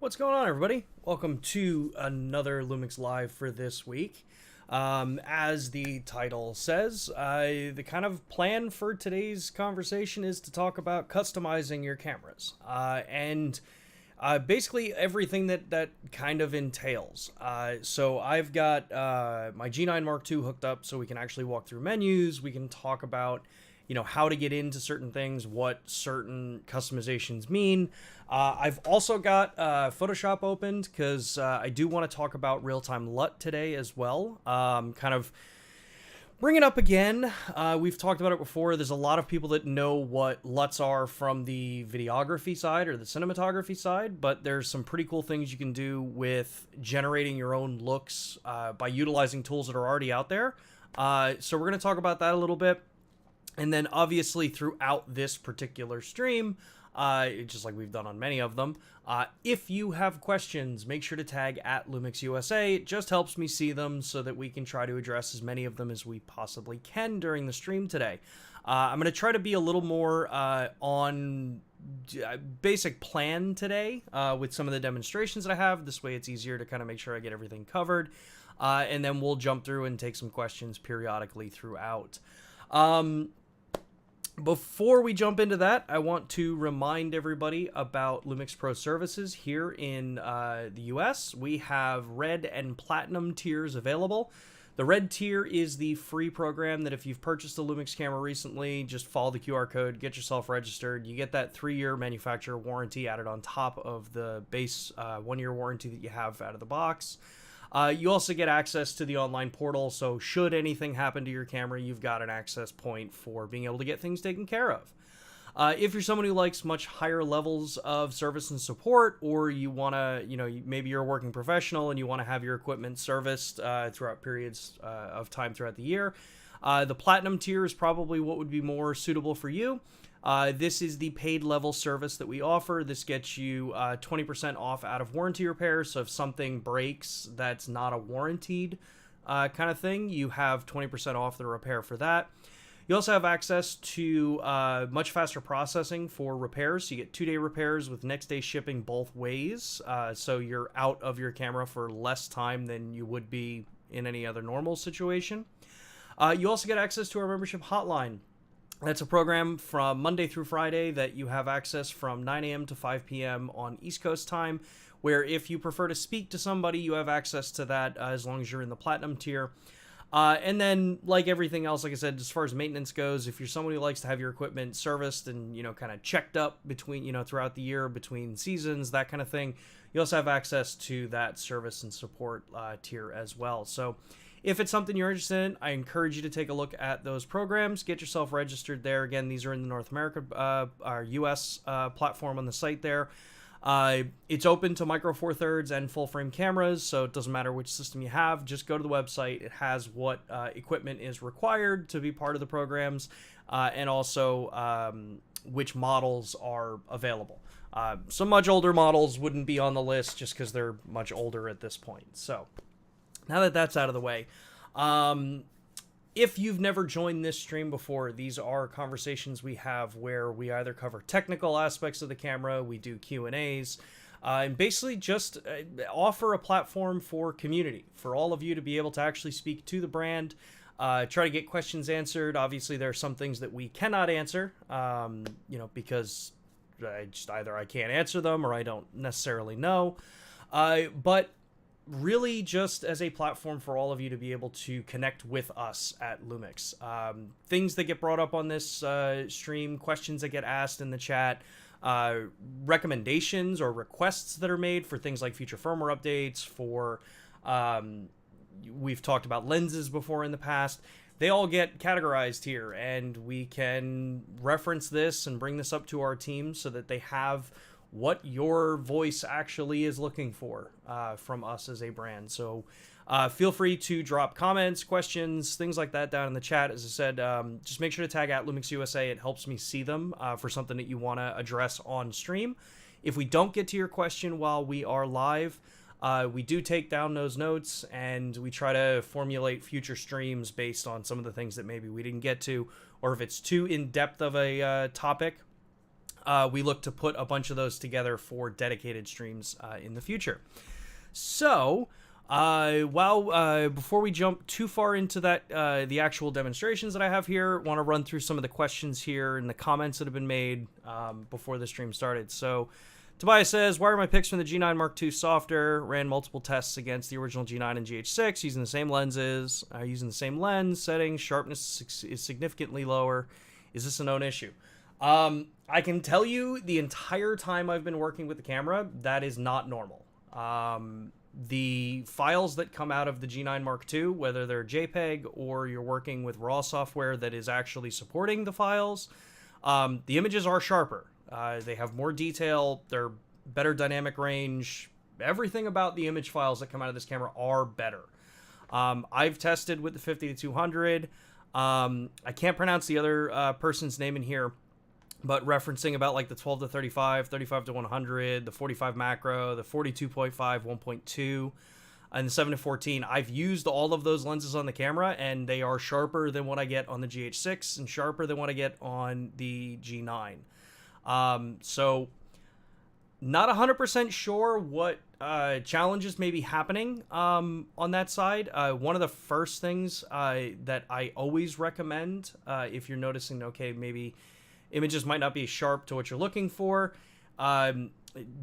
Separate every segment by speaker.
Speaker 1: What's going on, everybody? Welcome to another Lumix Live for this week. As the title says, the kind of plan for today's conversation is to talk about customizing your cameras and basically everything that kind of entails. So I've got my G9 Mark II hooked up so we can actually walk through menus. We can talk about how to get into certain things, what certain customizations mean. I've also got Photoshop opened because I do want to talk about real-time LUT today as well. Kind of bring it up again. We've talked about it before. There's a lot of people that know what LUTs are from the videography side or the cinematography side, but there's some pretty cool things you can do with generating your own looks by utilizing tools that are already out there. So we're going to talk about that a little bit. And then obviously throughout this particular stream, just like we've done on many of them, if you have questions, make sure to tag at LUMIX USA. It just helps me see them so that we can try to address as many of them as we possibly can during the stream today. I'm going to try to be a little more on basic plan today with some of the demonstrations that I have. This way it's easier to kind of make sure I get everything covered. And then we'll jump through and take some questions periodically throughout. Before we jump into that, I want to remind everybody about LUMIX Pro services here in the US. We have Red and Platinum tiers available. The Red tier is the free program that if you've purchased a LUMIX camera recently, just follow the QR code, get yourself registered. You get that 3-year manufacturer warranty added on top of the base 1-year warranty that you have out of the box. You also get access to the online portal, so should anything happen to your camera, you've got an access point for being able to get things taken care of. If you're someone who likes much higher levels of service and support, or you want to, maybe you're a working professional and you want to have your equipment serviced throughout periods of time throughout the year, the Platinum tier is probably what would be more suitable for you. This is the paid level service that we offer. This gets you 20% off out of warranty repairs. So if something breaks that's not a warranted kind of thing, you have 20% off the repair for that. You also have access to much faster processing for repairs. So you get 2-day repairs with next day shipping both ways. So you're out of your camera for less time than you would be in any other normal situation. You also get access to our membership hotline. That's a program from Monday through Friday that you have access from 9 a.m. to 5 p.m. on East Coast time, where if you prefer to speak to somebody, you have access to that as long as you're in the Platinum tier. And then, like everything else, like I said, as far as maintenance goes, if you're someone who likes to have your equipment serviced and, kind of checked up between, throughout the year, between seasons, that kind of thing, you also have access to that service and support tier as well. So if it's something you're interested in, I encourage you to take a look at those programs. Get yourself registered there. Again, these are in the North America, our US platform on the site there. It's open to micro four thirds and full frame cameras, so it doesn't matter which system you have. Just go to the website. It has what equipment is required to be part of the programs, and also which models are available. Some much older models wouldn't be on the list just because they're much older at this point. So now that that's out of the way, if you've never joined this stream before, these are conversations we have where we either cover technical aspects of the camera, we do Q&As, and basically just offer a platform for community, for all of you to be able to actually speak to the brand, try to get questions answered. Obviously, there are some things that we cannot answer, because I can't answer them or I don't necessarily know, but really just as a platform for all of you to be able to connect with us at LUMIX. Things that get brought up on this stream, questions that get asked in the chat, recommendations or requests that are made for things like future firmware updates, for we've talked about lenses before in the past. They all get categorized here, and we can reference this and bring this up to our team so that they have what your voice actually is looking for from us as a brand. So feel free to drop comments, questions, things like that down in the chat. As I said, just make sure to tag at LUMIX USA. It helps me see them for something that you want to address on stream. If we don't get to your question while we are live, we do take down those notes and we try to formulate future streams based on some of the things that maybe we didn't get to, or if it's too in-depth of a topic, we look to put a bunch of those together for dedicated streams in the future. So, before we jump too far into that, the actual demonstrations that I have here, want to run through some of the questions here and the comments that have been made before the stream started. So, Tobias says, why are my pics from the G9 Mark II softer? Ran multiple tests against the original G9 and GH6 using the same lenses, using the same lens settings. Sharpness is significantly lower. Is this a known issue? I can tell you the entire time I've been working with the camera, that is not normal. The files that come out of the G9 Mark II, whether they're JPEG or you're working with RAW software that is actually supporting the files, the images are sharper. They have more detail, they're better dynamic range. Everything about the image files that come out of this camera are better. I've tested with the 50-200. I can't pronounce the other person's name in here, but referencing about like the 12-35, 35-100, the 45 macro, the 42.5, 1.2, and the 7-14. I've used all of those lenses on the camera, and they are sharper than what I get on the GH6 and sharper than what I get on the G9. So not 100% sure what challenges may be happening on that side. One of the first things that I always recommend, if you're noticing, okay, maybe images might not be sharp to what you're looking for,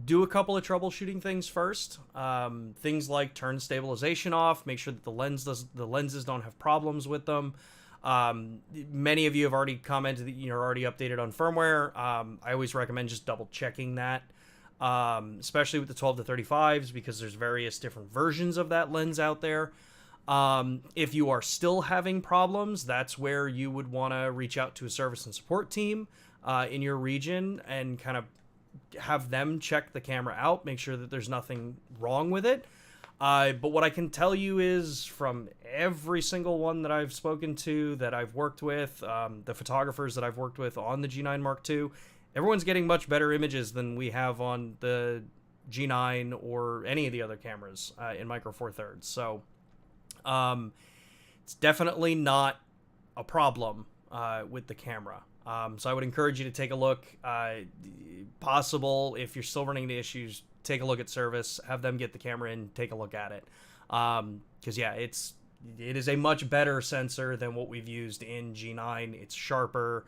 Speaker 1: do a couple of troubleshooting things first. Things like turn stabilization off, make sure that the lenses don't have problems with them. Many of you have already commented that you're already updated on firmware. I always recommend just double checking that, especially with the 12-35s, because there's various different versions of that lens out there. If you are still having problems, that's where you would want to reach out to a service and support team in your region and kind of have them check the camera out, make sure that there's nothing wrong with it. But what I can tell you is from every single one that I've spoken to, that I've worked with, the photographers that I've worked with on the G9 Mark II, everyone's getting much better images than we have on the G9 or any of the other cameras in Micro Four Thirds. So it's definitely not a problem with the camera. So I would encourage you to take a look. Possible, if you're still running into issues, take a look at service, have them get the camera in, take a look at it. Because yeah, it is a much better sensor than what we've used in G9. It's sharper,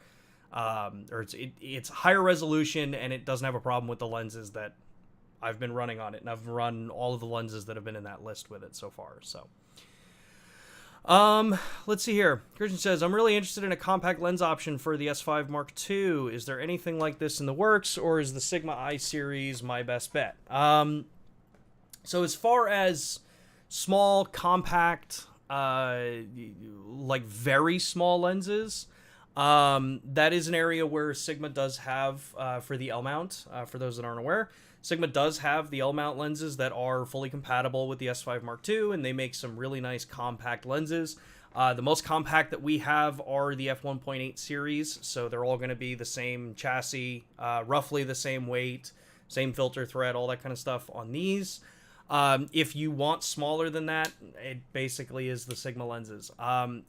Speaker 1: or it's higher resolution, and it doesn't have a problem with the lenses that I've been running on it. And I've run all of the lenses that have been in that list with it so far. So let's see here. Christian says, I'm really interested in a compact lens option for the S5 Mark II. Is there anything like this in the works, or is the Sigma I series my best bet? So as far as small, compact, like very small lenses, that is an area where Sigma does have, for the L-mount, for those that aren't aware, Sigma does have the L-mount lenses that are fully compatible with the S5 Mark II, and they make some really nice compact lenses. The most compact that we have are the f1.8 series, so they're all going to be the same chassis, roughly the same weight, same filter thread, all that kind of stuff on these. If you want smaller than that, it basically is the Sigma lenses.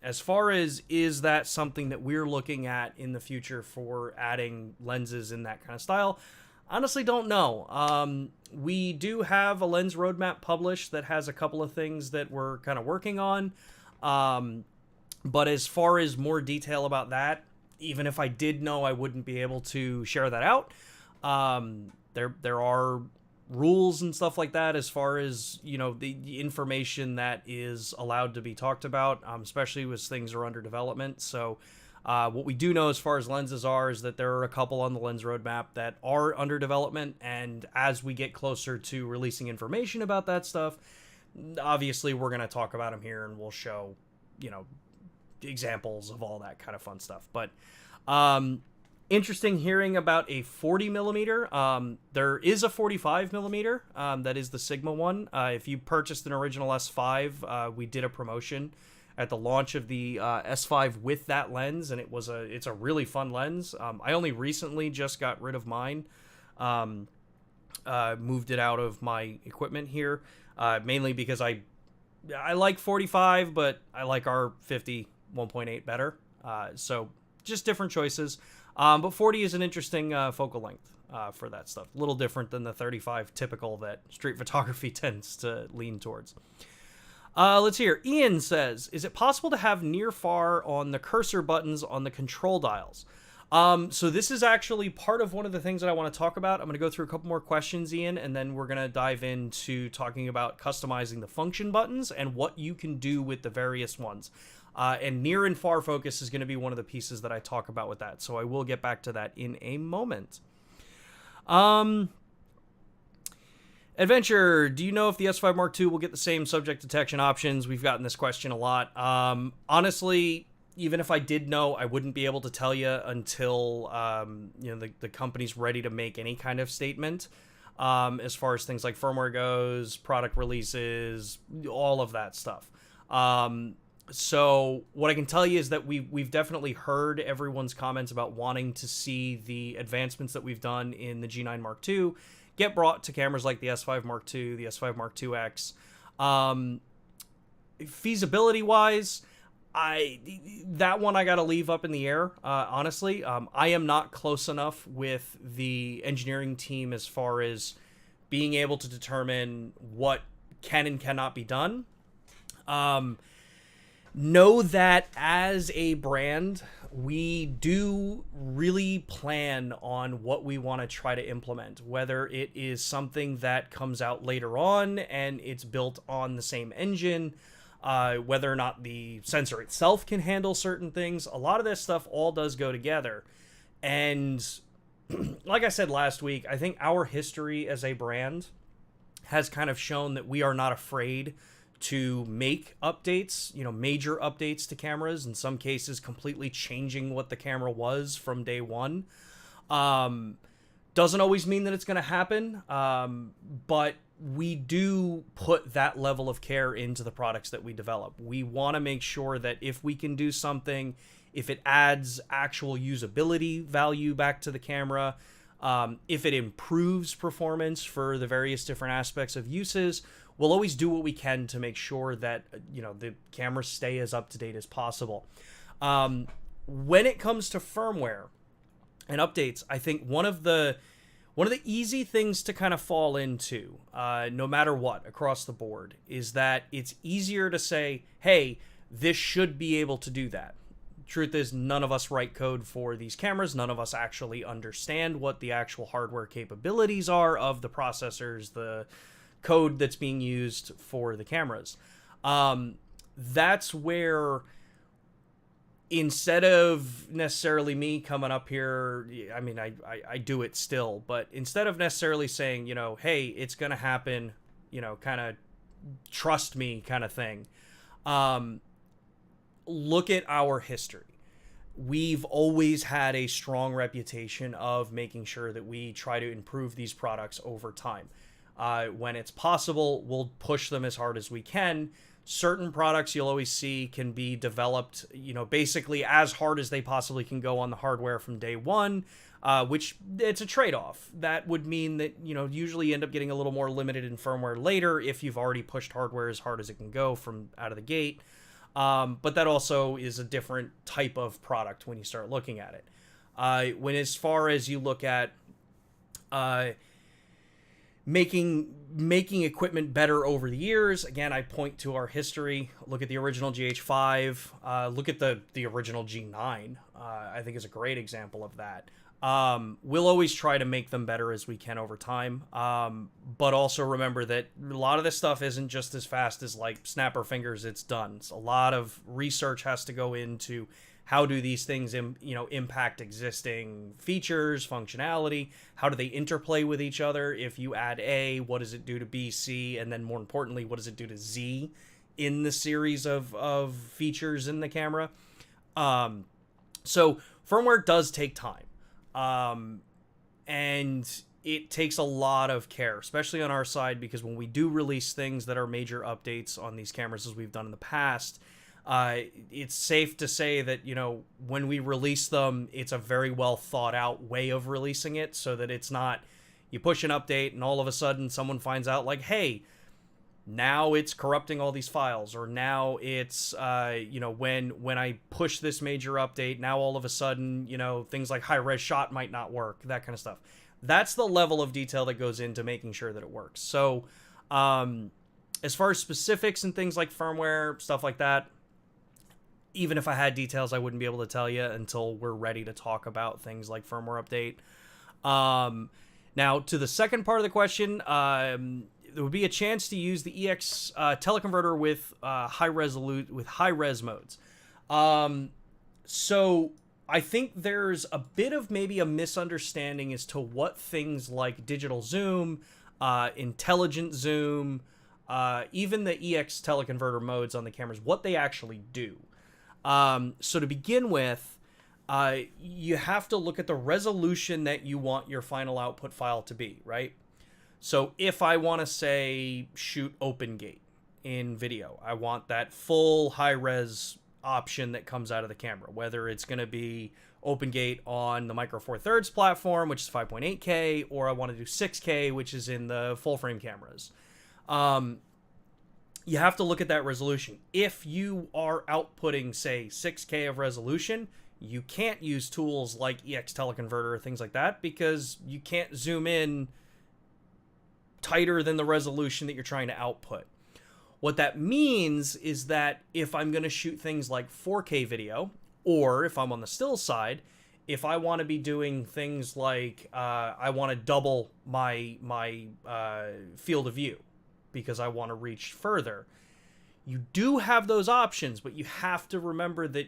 Speaker 1: As far as is that something that we're looking at in the future for adding lenses in that kind of style, honestly don't know. We do have a lens roadmap published that has a couple of things that we're kind of working on. But as far as more detail about that, even if I did know, I wouldn't be able to share that out. There are rules and stuff like that as far as, you know, the information that is allowed to be talked about, especially as things are under development. So what we do know as far as lenses are is that there are a couple on the lens roadmap that are under development, and as we get closer to releasing information about that stuff, obviously we're going to talk about them here, and we'll show, you know, examples of all that kind of fun stuff. But interesting hearing about a 40 millimeter. There is a 45 millimeter. That is the Sigma one. If you purchased an original S5, we did a promotion at the launch of the S5 with that lens, and it's a really fun lens. I only recently just got rid of mine, moved it out of my equipment here, mainly because I like 45, but I like our 50 1.8 better. So just different choices. But 40 is an interesting focal length for that stuff. A little different than the 35 typical that street photography tends to lean towards. Let's hear. Ian says, is it possible to have near far on the cursor buttons on the control dials? So this is actually part of one of the things that I want to talk about. I'm going to go through a couple more questions, Ian, and then we're going to dive into talking about customizing the function buttons and what you can do with the various ones. And near and far focus is going to be one of the pieces that I talk about with that. So I will get back to that in a moment. Adventure, do you know if the S5 Mark II will get the same subject detection options? We've gotten this question a lot. Honestly, even if I did know, I wouldn't be able to tell you until the company's ready to make any kind of statement as far as things like firmware goes, product releases, all of that stuff. So what I can tell you is that we've definitely heard everyone's comments about wanting to see the advancements that we've done in the G9 Mark II get brought to cameras like the S5 Mark II, the S5 Mark IIX. Feasibility-wise, that one I gotta leave up in the air, honestly. I am not close enough with the engineering team as far as being able to determine what can and cannot be done. Know that as a brand, we do really plan on what we want to try to implement, whether it is something that comes out later on and it's built on the same engine, whether or not the sensor itself can handle certain things. A lot of this stuff all does go together. And like I said last week, I think our history as a brand has kind of shown that we are not afraid to make updates, major updates to cameras, in some cases completely changing what the camera was from day one. Doesn't always mean that it's going to happen, but we do put that level of care into the products that we develop. We want to make sure that if we can do something, if it adds actual usability value back to the camera, if it improves performance for the various different aspects of uses, we'll always do what we can to make sure that, the cameras stay as up-to-date as possible. When it comes to firmware and updates, I think one of the easy things to kind of fall into, no matter what, across the board, is that it's easier to say, hey, this should be able to do that. Truth is, none of us write code for these cameras. None of us actually understand what the actual hardware capabilities are of the processors, the code that's being used for the cameras. That's where, instead of necessarily me coming up here, I mean, I do it still, but instead of necessarily saying, hey, it's going to happen, kind of trust me kind of thing, look at our history. We've always had a strong reputation of making sure that we try to improve these products over time. When it's possible, we'll push them as hard as we can. Certain products you'll always see can be developed, basically as hard as they possibly can go on the hardware from day one, which it's a trade-off. That would mean that, usually you end up getting a little more limited in firmware later if you've already pushed hardware as hard as it can go from out of the gate. But that also is a different type of product when you start looking at it. When as far as you look at making equipment better over the years, again, I point to our history. Look at the original GH5. Look at the original G9. I think is a great example of that. We'll always try to make them better as we can over time. But also remember that a lot of this stuff isn't just as fast as like snap our fingers, it's done. So a lot of research has to go into how do these things, impact existing features, functionality? How do they interplay with each other? If you add A, what does it do to B, C? And then more importantly, what does it do to Z in the series of features in the camera? So firmware does take time. And it takes a lot of care, especially on our side, because when we do release things that are major updates on these cameras, as we've done in the past, it's safe to say that, when we release them, it's a very well thought out way of releasing it, so that it's not, you push an update and all of a sudden someone finds out like, hey, now it's corrupting all these files, or now it's when I push this major update, now all of a sudden things like high res shot might not work, that kind of stuff. That's the level of detail that goes into making sure that it works. So as far as specifics and things like firmware, stuff like that, even if I had details, I wouldn't be able to tell you until we're ready to talk about things like firmware update. Now, to the second part of the question, there would be a chance to use the EX teleconverter with high res modes. So I think there's a bit of maybe a misunderstanding as to what things like digital zoom, intelligent zoom, even the EX teleconverter modes on the cameras, what they actually do. So to begin with, you have to look at the resolution that you want your final output file to be, right? So if I want to say shoot open gate in video, I want that full high res option that comes out of the camera, whether it's going to be open gate on the Micro Four Thirds platform, which is 5.8K, or I want to do 6K, which is in the full frame cameras. You have to look at that resolution. If you are outputting, say, 6K of resolution, you can't use tools like EX teleconverter or things like that, because you can't zoom in tighter than the resolution that you're trying to output. What that means is that if I'm going to shoot things like 4K video, or if I'm on the still side, if I want to be doing things like I want to double my field of view because I want to reach further, you do have those options, but you have to remember that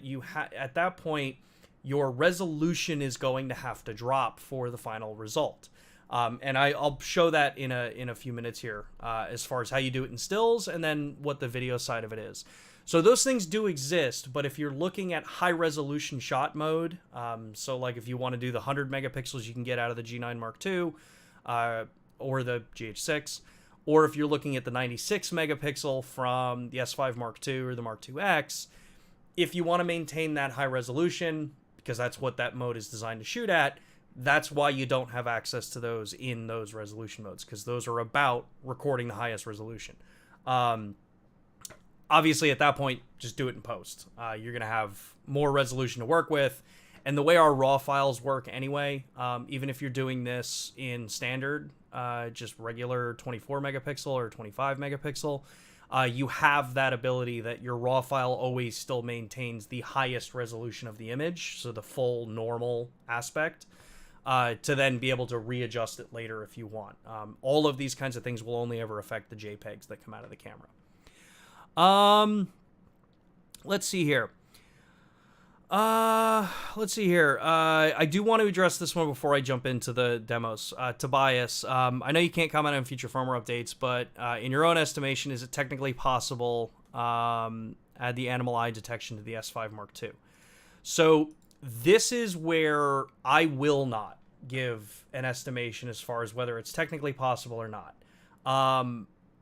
Speaker 1: at that point, your resolution is going to have to drop for the final result. And I'll show that in a few minutes here, as far as how you do it in stills and then what the video side of it is. So those things do exist, but if you're looking at high resolution shot mode, so like if you want to do the 100 megapixels you can get out of the G9 Mark II, or the GH6, or if you're looking at the 96 megapixel from the S5 Mark II or the Mark IIX, if you want to maintain that high resolution, because that's what that mode is designed to shoot at, that's why you don't have access to those in those resolution modes, because those are about recording the highest resolution. Obviously, at that point, just do it in post. You're going to have more resolution to work with. And the way our RAW files work anyway, even if you're doing this in standard, just regular 24 megapixel or 25 megapixel, you have that ability that your RAW file always still maintains the highest resolution of the image, so the full normal aspect, to then be able to readjust it later if you want. All of these kinds of things will only ever affect the JPEGs that come out of the camera. Let's see here. I do want to address this one before I jump into the demos. Tobias, I know you can't comment on future firmware updates, but in your own estimation, is it technically possible add the animal eye detection to the S5 Mark II? So this is where I will not give an estimation as far as whether it's technically possible or not.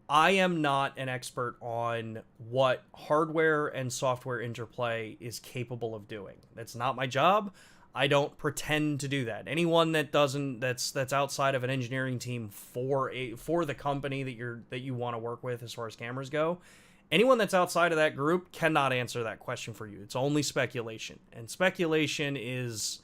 Speaker 1: I am not an expert on what hardware and software interplay is capable of doing. That's not my job. I don't pretend to do that. Anyone that doesn't, that's outside of an engineering team for the company that you want to work with as far as cameras go, anyone that's outside of that group cannot answer that question for you. It's only speculation. And speculation is,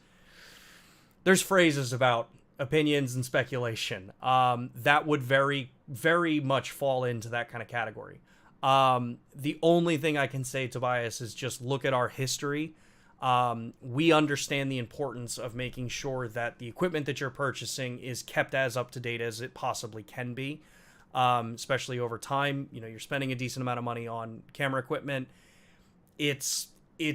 Speaker 1: there's phrases about opinions and speculation that would very, very much fall into that kind of category. The only thing I can say, Tobias, is just look at our history. We understand the importance of making sure that the equipment that you're purchasing is kept as up to date as it possibly can be, especially over time. You know, you're spending a decent amount of money on camera equipment. It's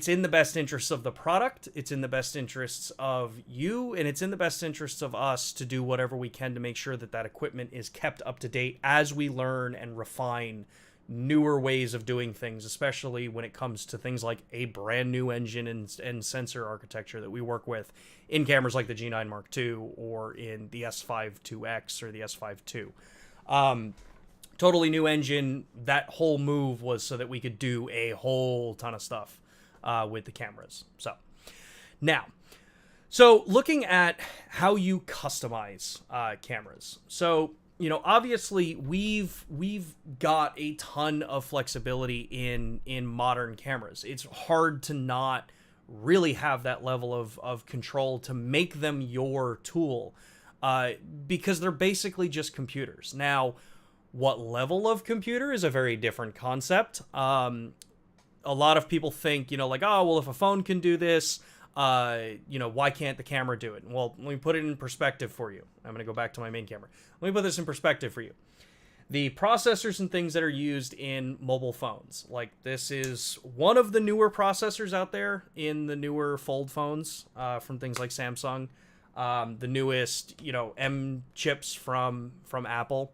Speaker 1: in the best interests of the product, it's in the best interests of you, and it's in the best interests of us to do whatever we can to make sure that that equipment is kept up to date as we learn and refine newer ways of doing things, especially when it comes to things like a brand new engine and sensor architecture that we work with in cameras like the G9 Mark II or in the S5 IIX or the S5 II. Totally new engine. That whole move was so that we could do a whole ton of stuff with the cameras. So looking at how you customize cameras. So obviously we've got a ton of flexibility in modern cameras. It's hard to not really have that level of control to make them your tool, because they're basically just computers. Now, what level of computer is a very different concept. A lot of people think, like, oh, well, if a phone can do this, why can't the camera do it? Well, let me put it in perspective for you. I'm going to go back to my main camera. Let me put this in perspective for you. The processors and things that are used in mobile phones, like this is one of the newer processors out there in the newer fold phones, from things like Samsung, the newest, M chips from Apple.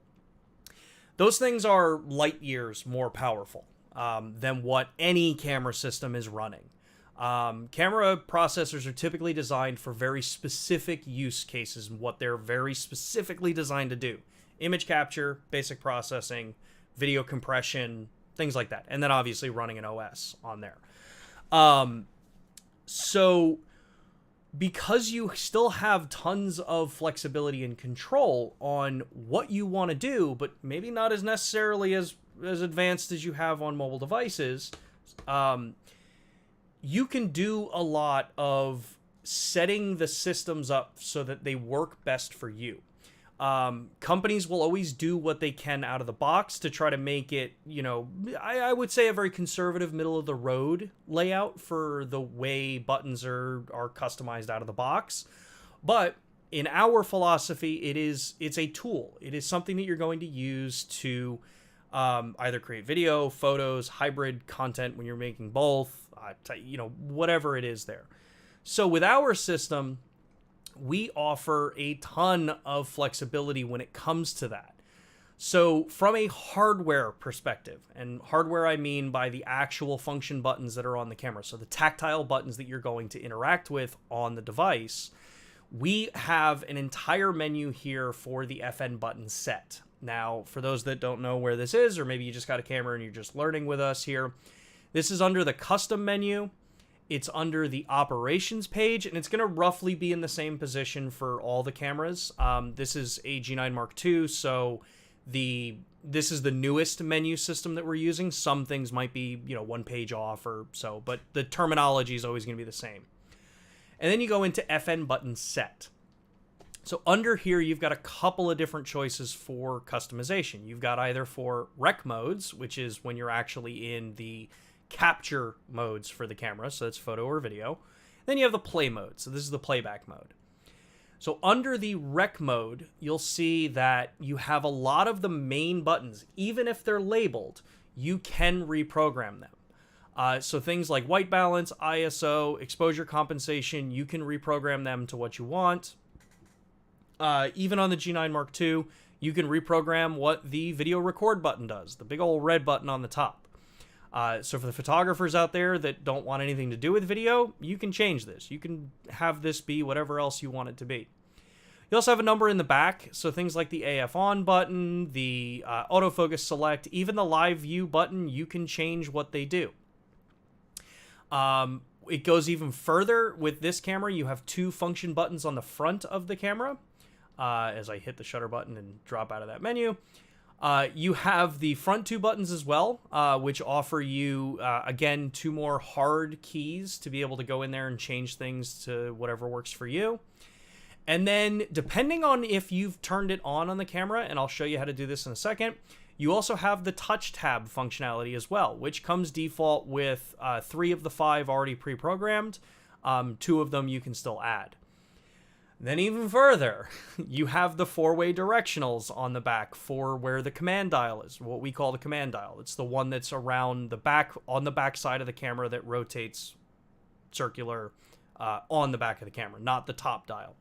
Speaker 1: Those things are light years more powerful than what any camera system is running. Camera processors are typically designed for very specific use cases and what they're very specifically designed to do. Image capture, basic processing, video compression, things like that. And then obviously running an OS on there. So because you still have tons of flexibility and control on what you want to do, but maybe not as necessarily as advanced as you have on mobile devices, you can do a lot of setting the systems up so that they work best for you. Companies will always do what they can out of the box to try to make it, I would say a very conservative middle of the road layout for the way buttons are customized out of the box. But in our philosophy, it's a tool. It is something that you're going to use to either create video, photos, hybrid content when you're making both, whatever it is there. So with our system, we offer a ton of flexibility when it comes to that. So from a hardware perspective, and hardware I mean by the actual function buttons that are on the camera, so the tactile buttons that you're going to interact with on the device, we have an entire menu here for the FN button set. Now, for those that don't know where this is, or maybe you just got a camera and you're just learning with us here, this is under the custom menu. It's under the operations page, and it's going to roughly be in the same position for all the cameras. This is a G9 Mark II, so this is the newest menu system that we're using. Some things might be, one page off or so, but the terminology is always going to be the same. And then you go into FN button set. So under here, you've got a couple of different choices for customization. You've got either for rec modes, which is when you're actually in the capture modes for the camera, so that's photo or video. Then you have the play mode, so this is the playback mode. So under the rec mode, you'll see that you have a lot of the main buttons. Even if they're labeled, you can reprogram them. So things like white balance, ISO, exposure compensation, you can reprogram them to what you want. Even on the G9 Mark II, you can reprogram what the video record button does, the big old red button on the top. So for the photographers out there that don't want anything to do with video, you can change this. You can have this be whatever else you want it to be. You also have a number in the back, so things like the AF on button, the autofocus select, even the live view button, you can change what they do. It goes even further. With this camera, you have two function buttons on the front of the camera. As I hit the shutter button and drop out of that menu. You have the front two buttons as well, which offer you, again, two more hard keys to be able to go in there and change things to whatever works for you. And then, depending on if you've turned it on the camera, and I'll show you how to do this in a second, you also have the touch tab functionality as well, which comes default with 3 of the 5 already pre-programmed. 2 of them you can still add. Then even further, you have the 4-way directionals on the back for where the command dial is, what we call the command dial. It's the one that's around the back, on the back side of the camera that rotates circular on the back of the camera, not the top dial.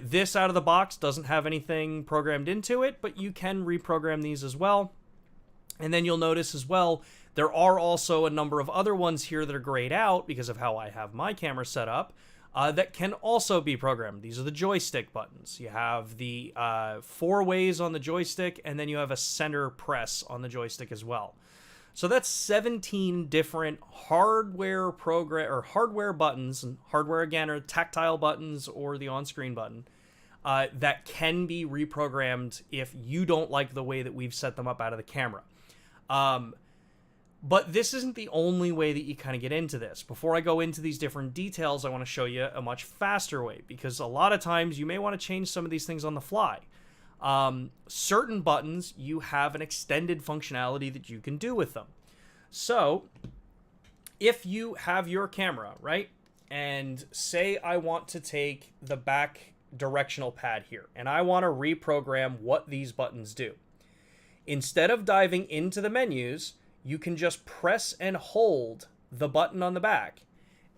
Speaker 1: This out of the box doesn't have anything programmed into it, but you can reprogram these as well. And then you'll notice as well, there are also a number of other ones here that are grayed out because of how I have my camera set up. That can also be programmed. These are the joystick buttons. You have the 4 ways on the joystick, and then you have a center press on the joystick as well. So that's 17 different hardware buttons, and hardware again are tactile buttons or the on-screen button, that can be reprogrammed if you don't like the way that we've set them up out of the camera. But this isn't the only way that you kind of get into this. Before I go into these different details, I want to show you a much faster way, because a lot of times you may want to change some of these things on the fly. Certain buttons, you have an extended functionality that you can do with them. So if you have your camera, right, and say I want to take the back directional pad here, and I want to reprogram what these buttons do. Instead of diving into the menus, you can just press and hold the button on the back.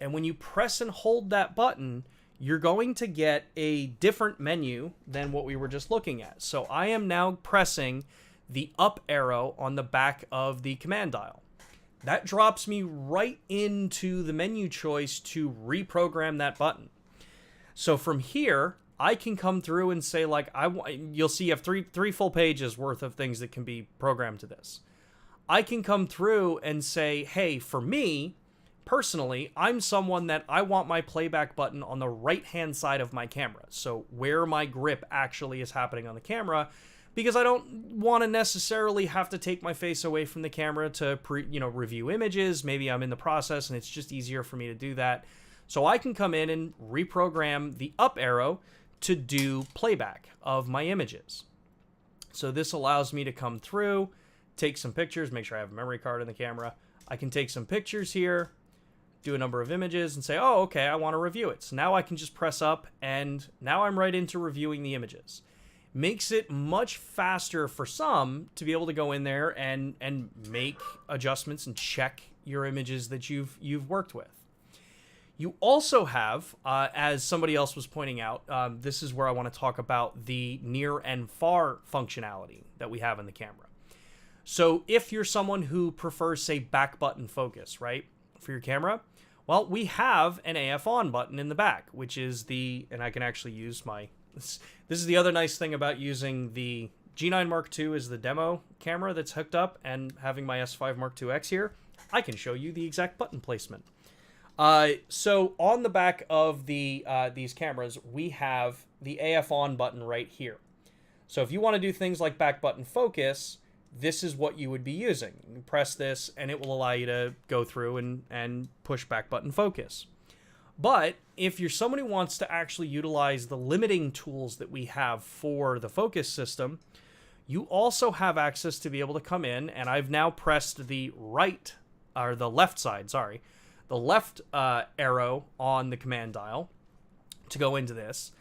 Speaker 1: And when you press and hold that button, you're going to get a different menu than what we were just looking at. So I am now pressing the up arrow on the back of the command dial. That drops me right into the menu choice to reprogram that button. So from here, I can come through and say, like, you'll see you have three full pages worth of things that can be programmed to this. I can come through and say, hey, for me, personally, I'm someone that I want my playback button on the right-hand side of my camera. So where my grip actually is happening on the camera, because I don't want to necessarily have to take my face away from the camera to review images. Maybe I'm in the process and it's just easier for me to do that. So I can come in and reprogram the up arrow to do playback of my images. So this allows me to come through, take some pictures, make sure I have a memory card in the camera. I can take some pictures here, do a number of images, and say, oh, okay, I want to review it. So now I can just press up, and now I'm right into reviewing the images. Makes it much faster for some to be able to go in there and make adjustments and check your images that you've worked with. You also have, as somebody else was pointing out, this is where I want to talk about the near and far functionality that we have in the camera. So if you're someone who prefers, say, back button focus, right, for your camera, well, we have an AF on button in the back, which is and I can actually use this is the other nice thing about using the G9 Mark II as the demo camera that's hooked up and having my S5 Mark II X here. I can show you the exact button placement. So on the back of these cameras, we have the AF on button right here. So if you want to do things like back button focus, this is what you would be using. You press this and it will allow you to go through and push back button focus. But if you're someone who wants to actually utilize the limiting tools that we have for the focus system, you also have access to be able to come in, and I've now pressed the left arrow on the command dial to go into this.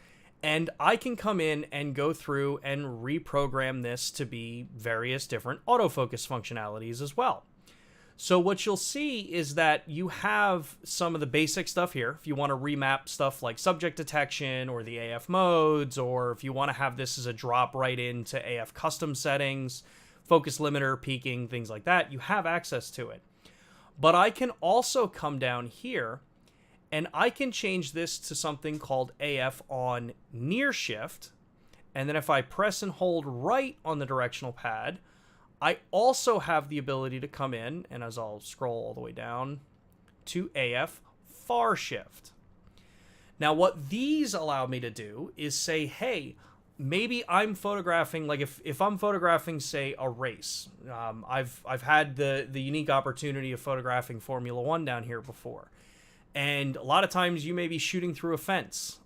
Speaker 1: And I can come in and go through and reprogram this to be various different autofocus functionalities as well. So what you'll see is that you have some of the basic stuff here. If you want to remap stuff like subject detection or the AF modes, or if you want to have this as a drop right into AF custom settings, focus limiter, peaking, things like that, you have access to it. But I can also come down here and I can change this to something called AF on near shift. And then if I press and hold right on the directional pad, I also have the ability to come in, and as I'll scroll all the way down, to AF far shift. Now what these allow me to do is say, hey, maybe I'm photographing, like if I'm photographing, say, a race. I've had the unique opportunity of photographing Formula One down here before. And a lot of times you may be shooting through a fence.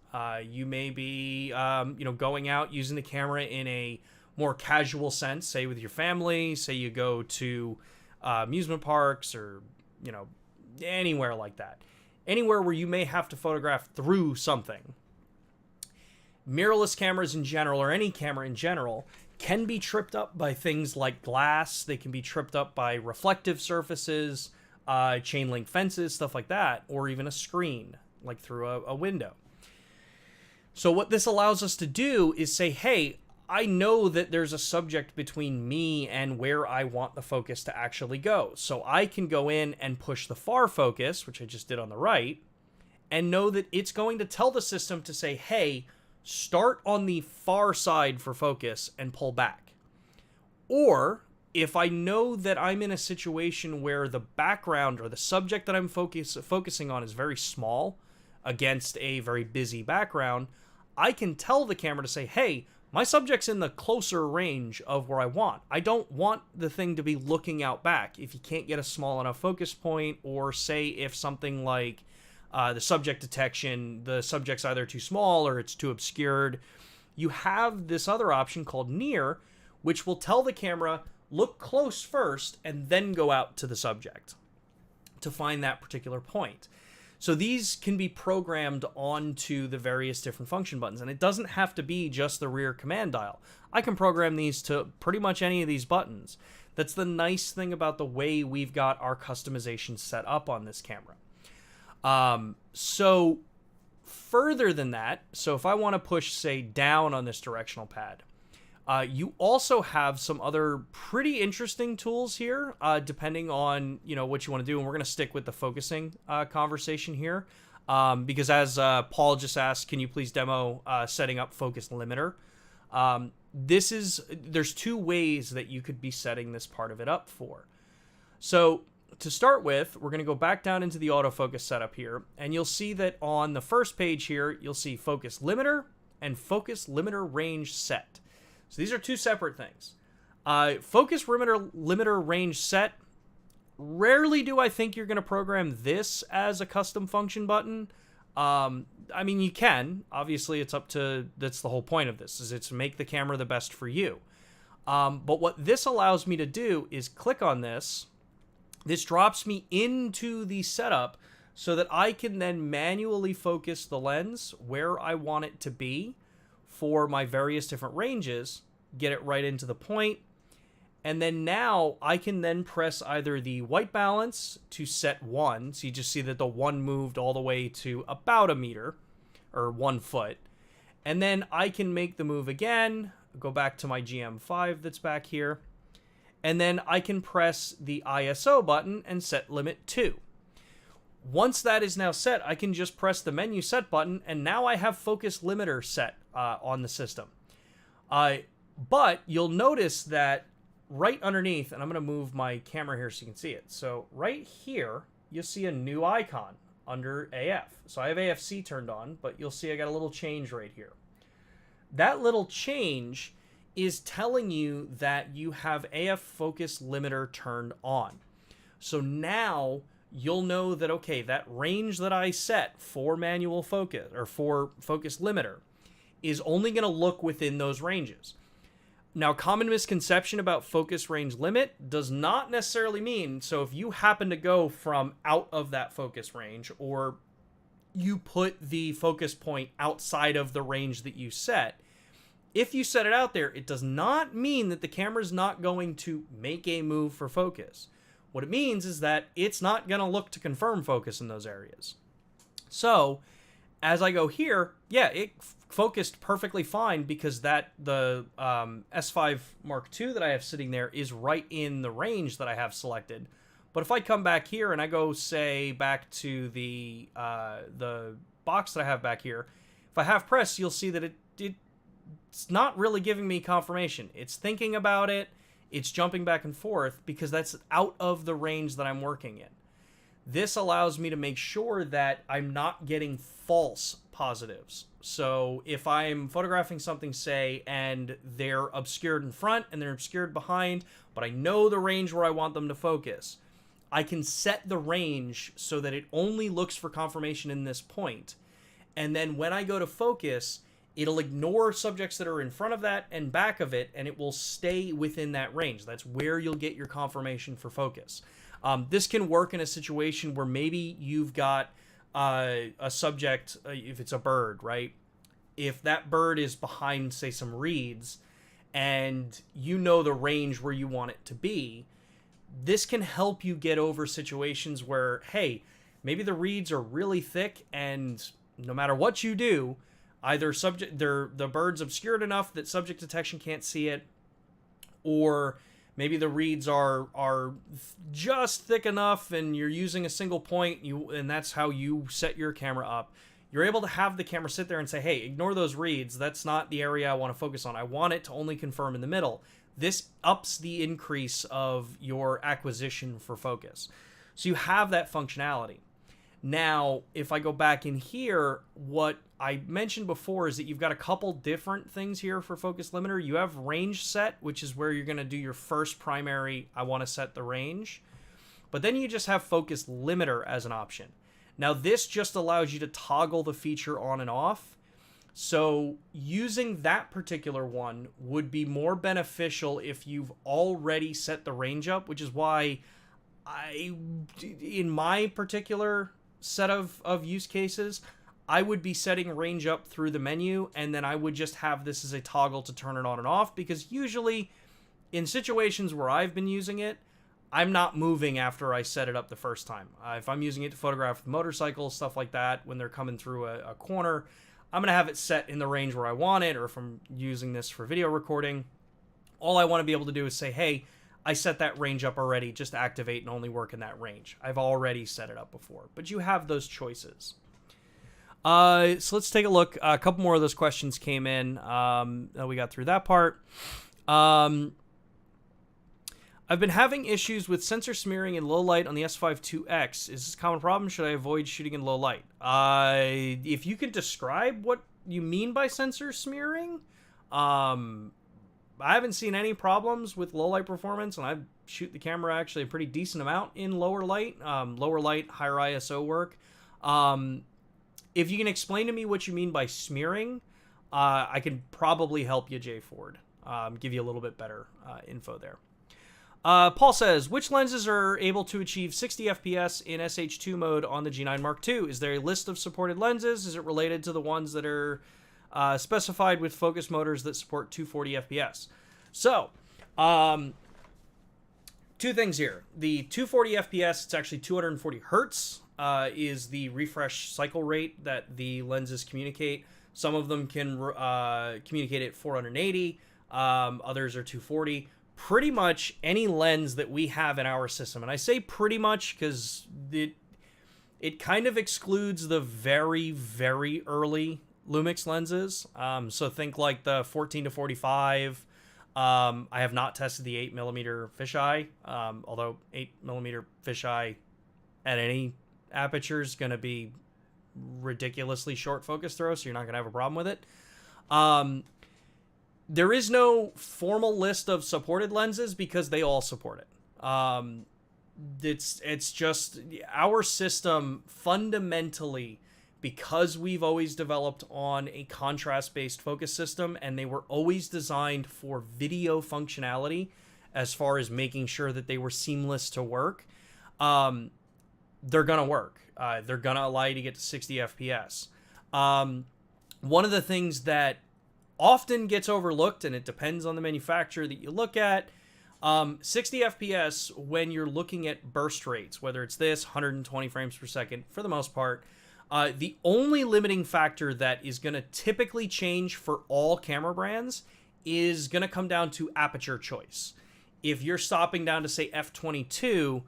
Speaker 1: You may be, going out using the camera in a more casual sense, say with your family, say you go to amusement parks or, anywhere like that. Anywhere where you may have to photograph through something. Mirrorless cameras in general, or any camera in general, can be tripped up by things like glass. They can be tripped up by reflective surfaces, chain link fences, stuff like that, or even a screen, like through a window. So what this allows us to do is say, hey, I know that there's a subject between me and where I want the focus to actually go. So I can go in and push the far focus, which I just did on the right, and know that it's going to tell the system to say, hey, start on the far side for focus and pull back. Or if I know that I'm in a situation where the background or the subject that I'm focusing on is very small against a very busy background, I can tell the camera to say, hey, my subject's in the closer range of where I want. I don't want the thing to be looking out back if you can't get a small enough focus point, or say if something like the subject detection, the subject's either too small or it's too obscured. You have this other option called near, which will tell the camera, look close first and then go out to the subject to find that particular point. So these can be programmed onto the various different function buttons, and it doesn't have to be just the rear command dial. I can program these to pretty much any of these buttons. That's the nice thing about the way we've got our customization set up on this camera. So further than that, so if I want to push, say, down on this directional pad, you also have some other pretty interesting tools here, depending on, what you want to do. And we're going to stick with the focusing conversation here, because as Paul just asked, can you please demo setting up focus limiter? There's two ways that you could be setting this part of it up for. So to start with, we're going to go back down into the autofocus setup here, and you'll see that on the first page here, you'll see focus limiter and focus limiter range set. So these are two separate things. Focus limiter range set, rarely do I think you're going to program this as a custom function button. I mean, you can. Obviously, it's up to, that's the whole point of this, is it's to make the camera the best for you. But what this allows me to do is click on this. This drops me into the setup so that I can then manually focus the lens where I want it to be for my various different ranges, get it right into the point, and then now I can then press either the white balance to set 1, so you just see that the 1 moved all the way to about a meter, or 1 foot, and then I can make the move again, go back to my GM5 that's back here, and then I can press the ISO button and set limit 2. Once that is now set, I can just press the menu set button, and now I have focus limiter set on the system. But you'll notice that right underneath, and I'm going to move my camera here so you can see it. So right here, you'll see a new icon under AF. So I have AFC turned on, but you'll see I got a little change right here. That little change is telling you that you have AF focus limiter turned on. So now you'll know that, okay, that range that I set for manual focus, or for focus limiter, is only going to look within those ranges. Now, common misconception about focus range limit does not necessarily mean, so if you happen to go from out of that focus range, or you put the focus point outside of the range that you set, if you set it out there, it does not mean that the camera's not going to make a move for focus. What it means is that it's not going to look to confirm focus in those areas. So, as I go here, yeah, it focused perfectly fine because the S5 Mark II that I have sitting there is right in the range that I have selected. But if I come back here and I go, say, back to the box that I have back here, if I half press, you'll see that it's not really giving me confirmation. It's thinking about it. It's jumping back and forth because that's out of the range that I'm working in. This allows me to make sure that I'm not getting false positives. So if I'm photographing something, say, and they're obscured in front and they're obscured behind, but I know the range where I want them to focus, I can set the range so that it only looks for confirmation in this point. And then when I go to focus, it'll ignore subjects that are in front of that and back of it, and it will stay within that range. That's where you'll get your confirmation for focus. This can work in a situation where maybe you've got a subject, if it's a bird, right? If that bird is behind, say, some reeds, and you know the range where you want it to be, this can help you get over situations where, hey, maybe the reeds are really thick, and no matter what you do, either the bird's obscured enough that subject detection can't see it, or maybe the reeds are just thick enough and you're using a single point, and that's how you set your camera up. You're able to have the camera sit there and say, hey, ignore those reeds. That's not the area I want to focus on. I want it to only confirm in the middle. This ups the increase of your acquisition for focus. So you have that functionality. Now, if I go back in here, what I mentioned before is that you've got a couple different things here for focus limiter. You have range set, which is where you're going to do your first primary, I want to set the range. But then you just have focus limiter as an option. Now, this just allows you to toggle the feature on and off. So using that particular one would be more beneficial if you've already set the range up, which is why in my particular set of use cases, I would be setting range up through the menu, and then I would just have this as a toggle to turn it on and off, because usually in situations where I've been using it, I'm not moving after I set it up the first time. If I'm using it to photograph motorcycles, stuff like that, when they're coming through a corner, I'm going to have it set in the range where I want it, or if I'm using this for video recording, all I want to be able to do is say, hey, I set that range up already, just activate and only work in that range. I've already set it up before, but you have those choices. So let's take a look. A couple more of those questions came in. We got through that part. I've been having issues with sensor smearing in low light on the S5 IIX. Is this a common problem? Should I avoid shooting in low light? If you could describe what you mean by sensor smearing, I haven't seen any problems with low light performance, and I shoot the camera actually a pretty decent amount in lower light, higher ISO work. If you can explain to me what you mean by smearing, I can probably help you, Jay Ford, give you a little bit better info there. Paul says, which lenses are able to achieve 60 FPS in SH2 mode on the G9 Mark II? Is there a list of supported lenses? Is it related to the ones that are specified with focus motors that support 240 FPS? So, two things here. The 240 FPS, it's actually 240 hertz, is the refresh cycle rate that the lenses communicate. Some of them can communicate at 480, others are 240. Pretty much any lens that we have in our system, and I say pretty much because it kind of excludes the very, very early LUMIX lenses. So think like the 14 to 45. I have not tested the 8mm fisheye, although 8mm fisheye at any aperture is going to be ridiculously short focus throw, so you're not going to have a problem with it. There is no formal list of supported lenses because they all support it. It's just our system fundamentally, because we've always developed on a contrast-based focus system, and they were always designed for video functionality as far as making sure that they were seamless to work, they're going to work. They're going to allow you to get to 60 FPS. One of the things that often gets overlooked, and it depends on the manufacturer that you look at, 60 FPS when you're looking at burst rates, whether it's this 120 frames per second for the most part, the only limiting factor that is going to typically change for all camera brands is going to come down to aperture choice. If you're stopping down to say f22,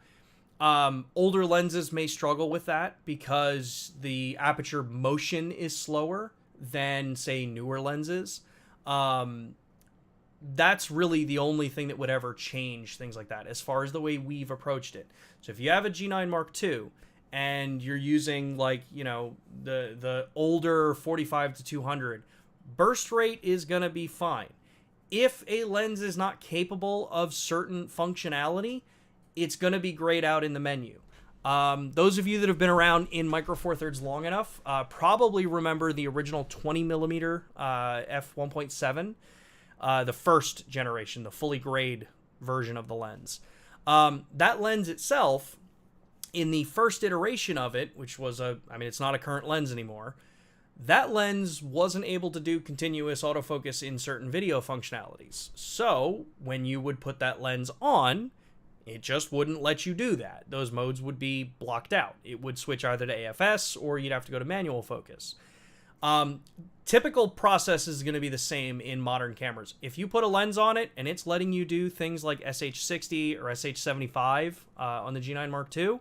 Speaker 1: older lenses may struggle with that because the aperture motion is slower than, say, newer lenses. That's really the only thing that would ever change things like that as far as the way we've approached it. So if you have a G9 Mark II and you're using, like, you know, the older 45 to 200, burst rate is going to be fine. If a lens is not capable of certain functionality, it's going to be grayed out in the menu. Those of you that have been around in Micro Four Thirds long enough probably remember the original 20mm f1.7, the first generation, the fully grayed version of the lens. That lens itself, in the first iteration of it, which was it's not a current lens anymore, that lens wasn't able to do continuous autofocus in certain video functionalities. So when you would put that lens on, it just wouldn't let you do that. Those modes would be blocked out. It would switch either to AFS or you'd have to go to manual focus. Typical process is going to be the same in modern cameras. If you put a lens on it and it's letting you do things like SH60 or SH75 on the G9 Mark II,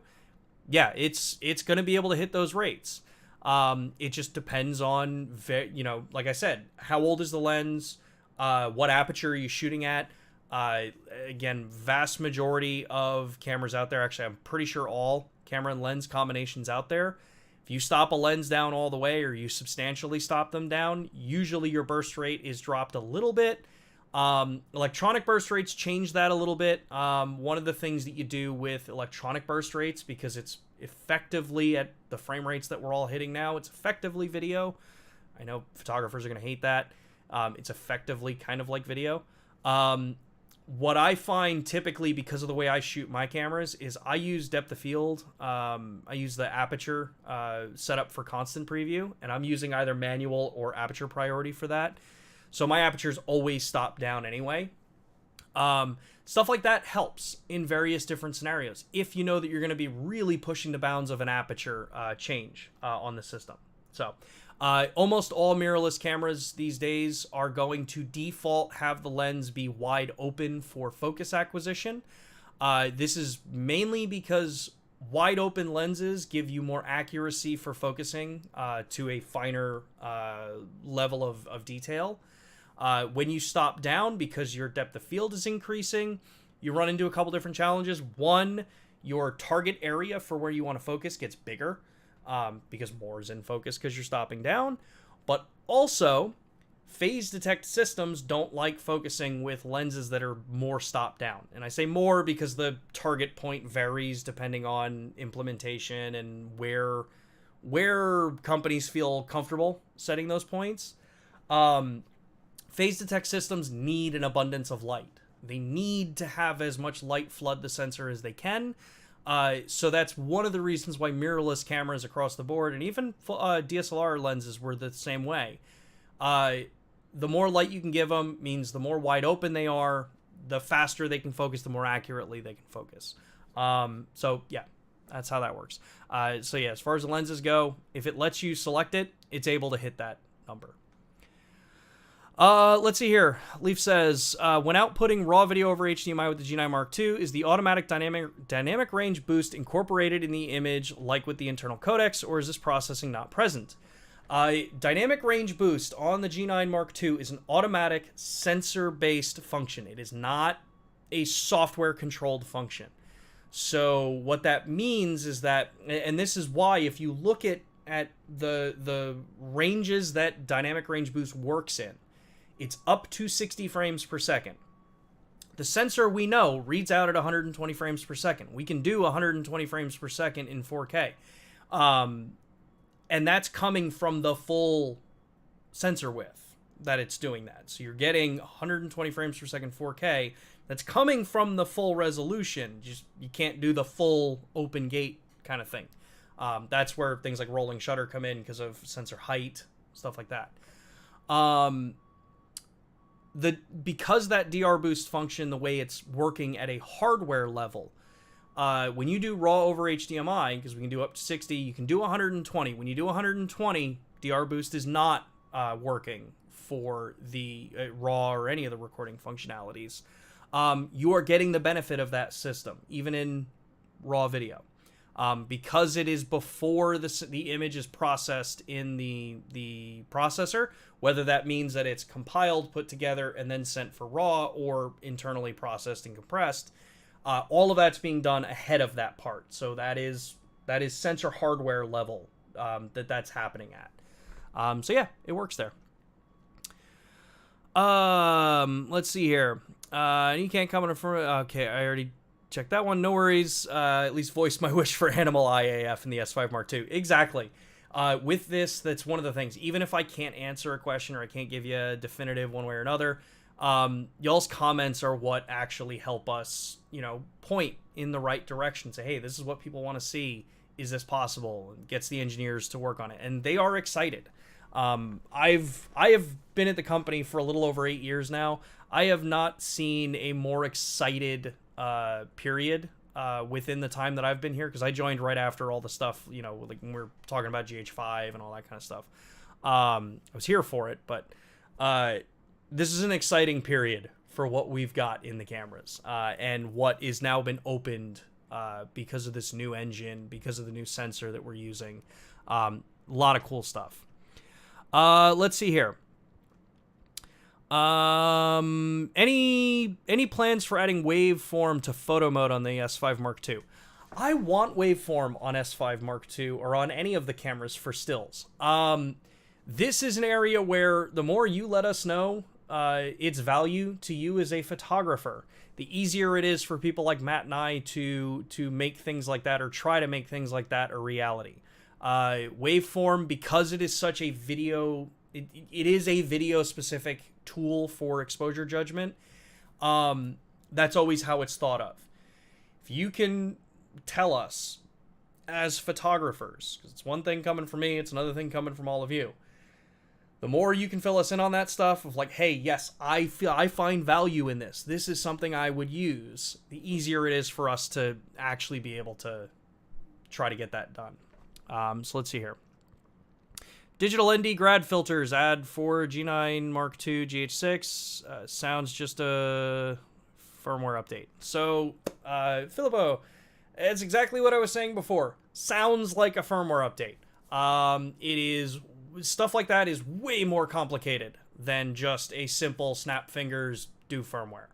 Speaker 1: yeah, it's going to be able to hit those rates. It just depends on, like I said, how old is the lens? What aperture are you shooting at? Again, vast majority of cameras out there, actually I'm pretty sure all, camera and lens combinations out there. If you stop a lens down all the way, or you substantially stop them down, usually your burst rate is dropped a little bit. Electronic burst rates change that a little bit. One of the things that you do with electronic burst rates, because it's effectively at the frame rates that we're all hitting now, it's effectively video. I know photographers are going to hate that. It's effectively kind of like video. What I find typically, because of the way I shoot my cameras, is I use depth of field. I use the aperture setup for constant preview, and I'm using either manual or aperture priority for that. So my apertures always stop down anyway. Stuff like that helps in various different scenarios if you know that you're going to be really pushing the bounds of an aperture change on the system. So almost all mirrorless cameras these days are going to default have the lens be wide open for focus acquisition. This is mainly because wide open lenses give you more accuracy for focusing to a finer level of detail. When you stop down, because your depth of field is increasing, you run into a couple different challenges. One, your target area for where you want to focus gets bigger, because more is in focus because you're stopping down. But also, phase detect systems don't like focusing with lenses that are more stopped down. And I say more because the target point varies depending on implementation and where companies feel comfortable setting those points. Phase detect systems need an abundance of light. They need to have as much light flood the sensor as they can. So that's one of the reasons why mirrorless cameras across the board, and even DSLR lenses, were the same way. The more light you can give them means the more wide open they are, the faster they can focus, the more accurately they can focus. So yeah, that's how that works. So yeah, as far as the lenses go, if it lets you select it, it's able to hit that number. Let's see here. Leaf says, when outputting raw video over HDMI with the G9 Mark II, is the automatic dynamic range boost incorporated in the image like with the internal codecs, or is this processing not present? Dynamic range boost on the G9 Mark II is an automatic sensor-based function. It is not a software-controlled function. So what that means is that, and this is why if you look at the ranges that dynamic range boost works in, it's up to 60 frames per second. The sensor, we know, reads out at 120 frames per second. We can do 120 frames per second in 4K. And that's coming from the full sensor width that it's doing that. So you're getting 120 frames per second 4K. That's coming from the full resolution. Just you can't do the full open gate kind of thing. That's where things like rolling shutter come in because of sensor height, stuff like that. Because that DR boost function, the way it's working at a hardware level, when you do raw over HDMI, because we can do up to 60, you can do 120. When you do 120, DR boost is not working for the raw or any of the recording functionalities. You are getting the benefit of that system, even in raw video. Because it is before the image is processed in the processor, whether that means that it's compiled, put together, and then sent for raw, or internally processed and compressed, all of that's being done ahead of that part. So that is sensor hardware level that's happening at. So yeah, it works there. Let's see here. You can't comment from. Okay, I already check that one. No worries. At least voiced my wish for Animal IAF in the S5 Mark II. Exactly. With this, that's one of the things. Even if I can't answer a question or I can't give you a definitive one way or another, y'all's comments are what actually help us, point in the right direction. Say, hey, this is what people want to see. Is this possible? And gets the engineers to work on it, and they are excited. I have been at the company for a little over 8 years now. I have not seen a more excited period within the time that I've been here, because I joined right after all the stuff, like when we were talking about GH5 and all that kind of stuff. I was here for it, but this is an exciting period for what we've got in the cameras, and what is now been opened because of this new engine, because of the new sensor that we're using. A lot of cool stuff. Let's see here. Any plans for adding waveform to photo mode on the S5 Mark II? I want waveform on S5 Mark II or on any of the cameras for stills. This is an area where the more you let us know its value to you as a photographer, the easier it is for people like Matt and I to make things like that or try to make things like that a reality. Waveform, because it is such a video, it is a video specific tool for exposure judgment. That's always how it's thought of. If you can tell us as photographers, because it's one thing coming from me, it's another thing coming from all of you. The more you can fill us in on that stuff of like, hey, yes, I find value in this. This is something I would use. The easier it is for us to actually be able to try to get that done. So let's see here. Digital ND grad filters add for G9 Mark II GH6. Sounds just a firmware update. So, Filippo, it's exactly what I was saying before. Sounds like a firmware update. It is... Stuff like that is way more complicated than just a simple snap fingers, do firmware.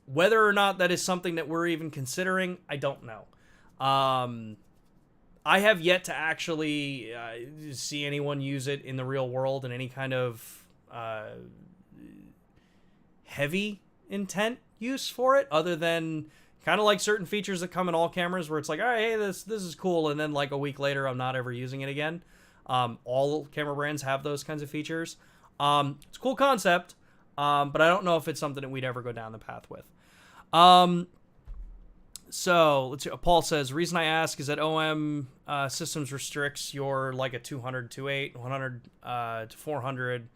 Speaker 1: Whether or not that is something that we're even considering, I don't know. I have yet to actually see anyone use it in the real world in any kind of heavy intent use for it, other than kind of like certain features that come in all cameras where it's like, all right, hey, this is cool, and then like a week later, I'm not ever using it again. All camera brands have those kinds of features. It's a cool concept, but I don't know if it's something that we'd ever go down the path with. So let's see. Paul says, reason I ask is that OM systems restricts your like a 200 to 8, 100 to 400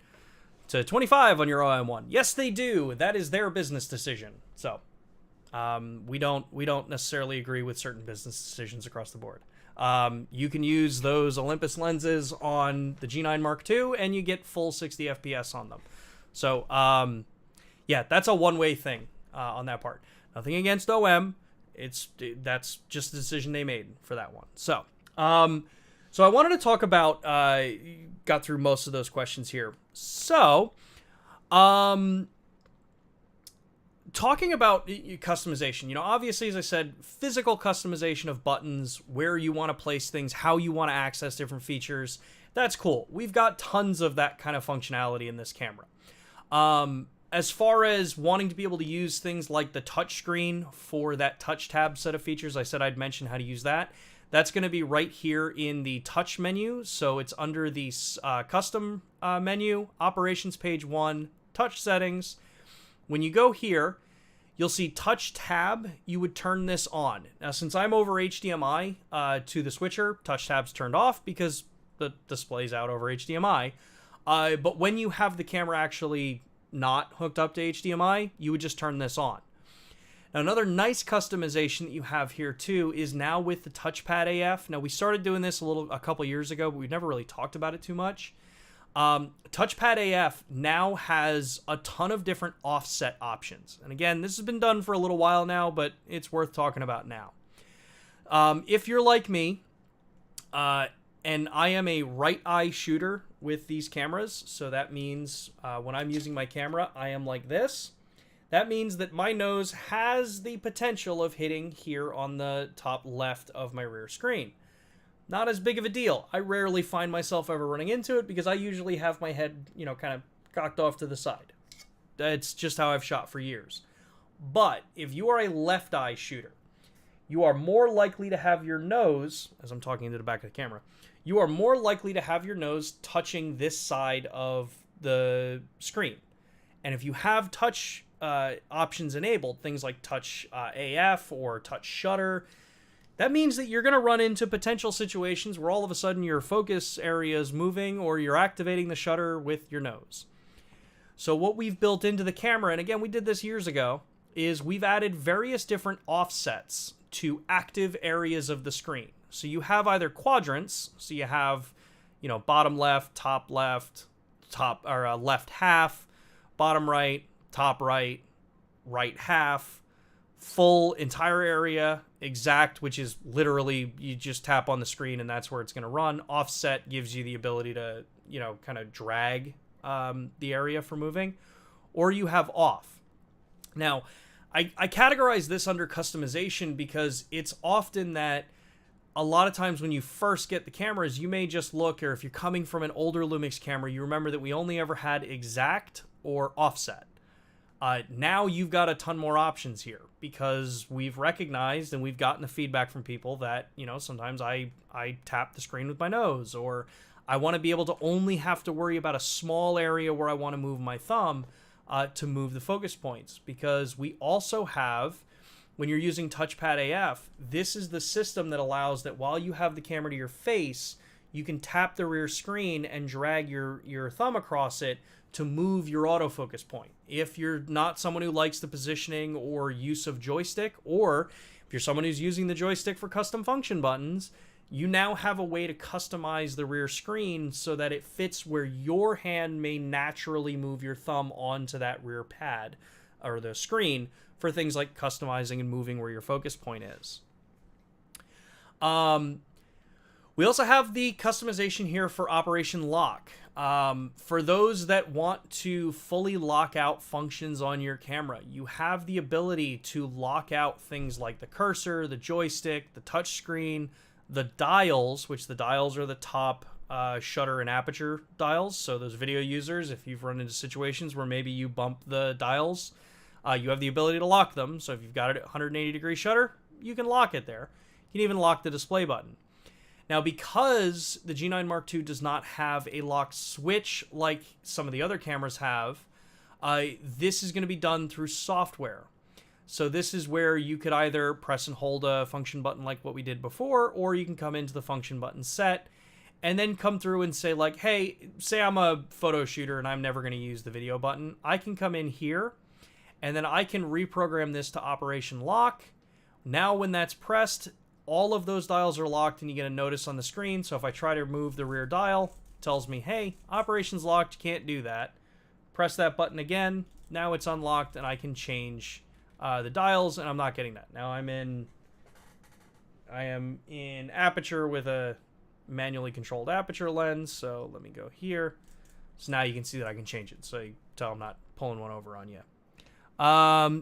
Speaker 1: to 25 on your OM1. Yes, they do. That is their business decision. So we don't necessarily agree with certain business decisions across the board. You can use those Olympus lenses on the G9 Mark II and you get full 60 FPS on them. So yeah, that's a one-way thing on that part. Nothing against OM. That's just the decision they made for that one. So I wanted to talk about, got through most of those questions here. So, talking about customization, obviously, as I said, physical customization of buttons, where you want to place things, how you want to access different features, that's cool. We've got tons of that kind of functionality in this camera. As far as wanting to be able to use things like the touchscreen for that touch tab set of features, I said I'd mention how to use that. That's going to be right here in the touch menu. So it's under the custom menu, operations page 1, touch settings. When you go here, you'll see touch tab. You would turn this on. Now, since I'm over HDMI to the switcher, touch tab's turned off because the display's out over HDMI. But when you have the camera actually not hooked up to HDMI, you would just turn this on. Now, another nice customization that you have here too is now with the touchpad AF. Now, we started doing this a couple years ago, but we've never really talked about it too much. Touchpad AF now has a ton of different offset options. And again, this has been done for a little while now, but it's worth talking about now. If you're like me, and I am a right eye shooter with these cameras, so that means when I'm using my camera, I am like this. That means that my nose has the potential of hitting here on the top left of my rear screen. Not as big of a deal. I rarely find myself ever running into it because I usually have my head, kind of cocked off to the side. It's just how I've shot for years. But if you are a left eye shooter, you are more likely to have your nose, as I'm talking into the back of the camera, you are more likely to have your nose touching this side of the screen. And if you have touch options enabled, things like touch AF or touch shutter, that means that you're going to run into potential situations where all of a sudden your focus area is moving or you're activating the shutter with your nose. So what we've built into the camera, and again, we did this years ago, is we've added various different offsets to active areas of the screen. So you have either quadrants, so you have, bottom left, top or left half, bottom right, top right, right half, full entire area, exact, which is literally you just tap on the screen and that's where it's going to run. Offset gives you the ability to, kind of drag the area for moving, or you have off. Now, I categorize this under customization because it's often that a lot of times when you first get the cameras, you may just look, or if you're coming from an older Lumix camera, you remember that we only ever had exact or offset. Now you've got a ton more options here because we've recognized and we've gotten the feedback from people that, you know, sometimes I tap the screen with my nose, or I want to be able to only have to worry about a small area where I want to move my thumb to move the focus points. Because we also have, when you're using Touchpad AF, this is the system that allows that while you have the camera to your face, you can tap the rear screen and drag your thumb across it to move your autofocus point. If you're not someone who likes the positioning or use of joystick, or if you're someone who's using the joystick for custom function buttons, you now have a way to customize the rear screen so that it fits where your hand may naturally move your thumb onto that rear pad or the screen for things like customizing and moving where your focus point is. We also have the customization here for Operation Lock. For those that want to fully lock out functions on your camera, you have the ability to lock out things like the cursor, the joystick, the touch screen, the dials, which the dials are the top shutter and aperture dials. So those video users, if you've run into situations where maybe you bump the dials, you have the ability to lock them. So if you've got it at 180 degree shutter, you can lock it there. You can even lock the display button. Now, because the G9 Mark II does not have a lock switch like some of the other cameras have, this is going to be done through software. So this is where you could either press and hold a function button like what we did before, or you can come into the function button set and then come through and say like, hey, say I'm a photo shooter and I'm never going to use the video button. I can come in here and then I can reprogram this to Operation Lock. Now when that's pressed, all of those dials are locked and you get a notice on the screen. So if I try to move the rear dial, it tells me, hey, operation's locked, you can't do that. Press that button again, now it's unlocked and I can change the dials, and I'm not getting that. Now I am in aperture with a manually controlled aperture lens, so let me go here. So now you can see that I can change it, so you tell I'm not pulling one over on you.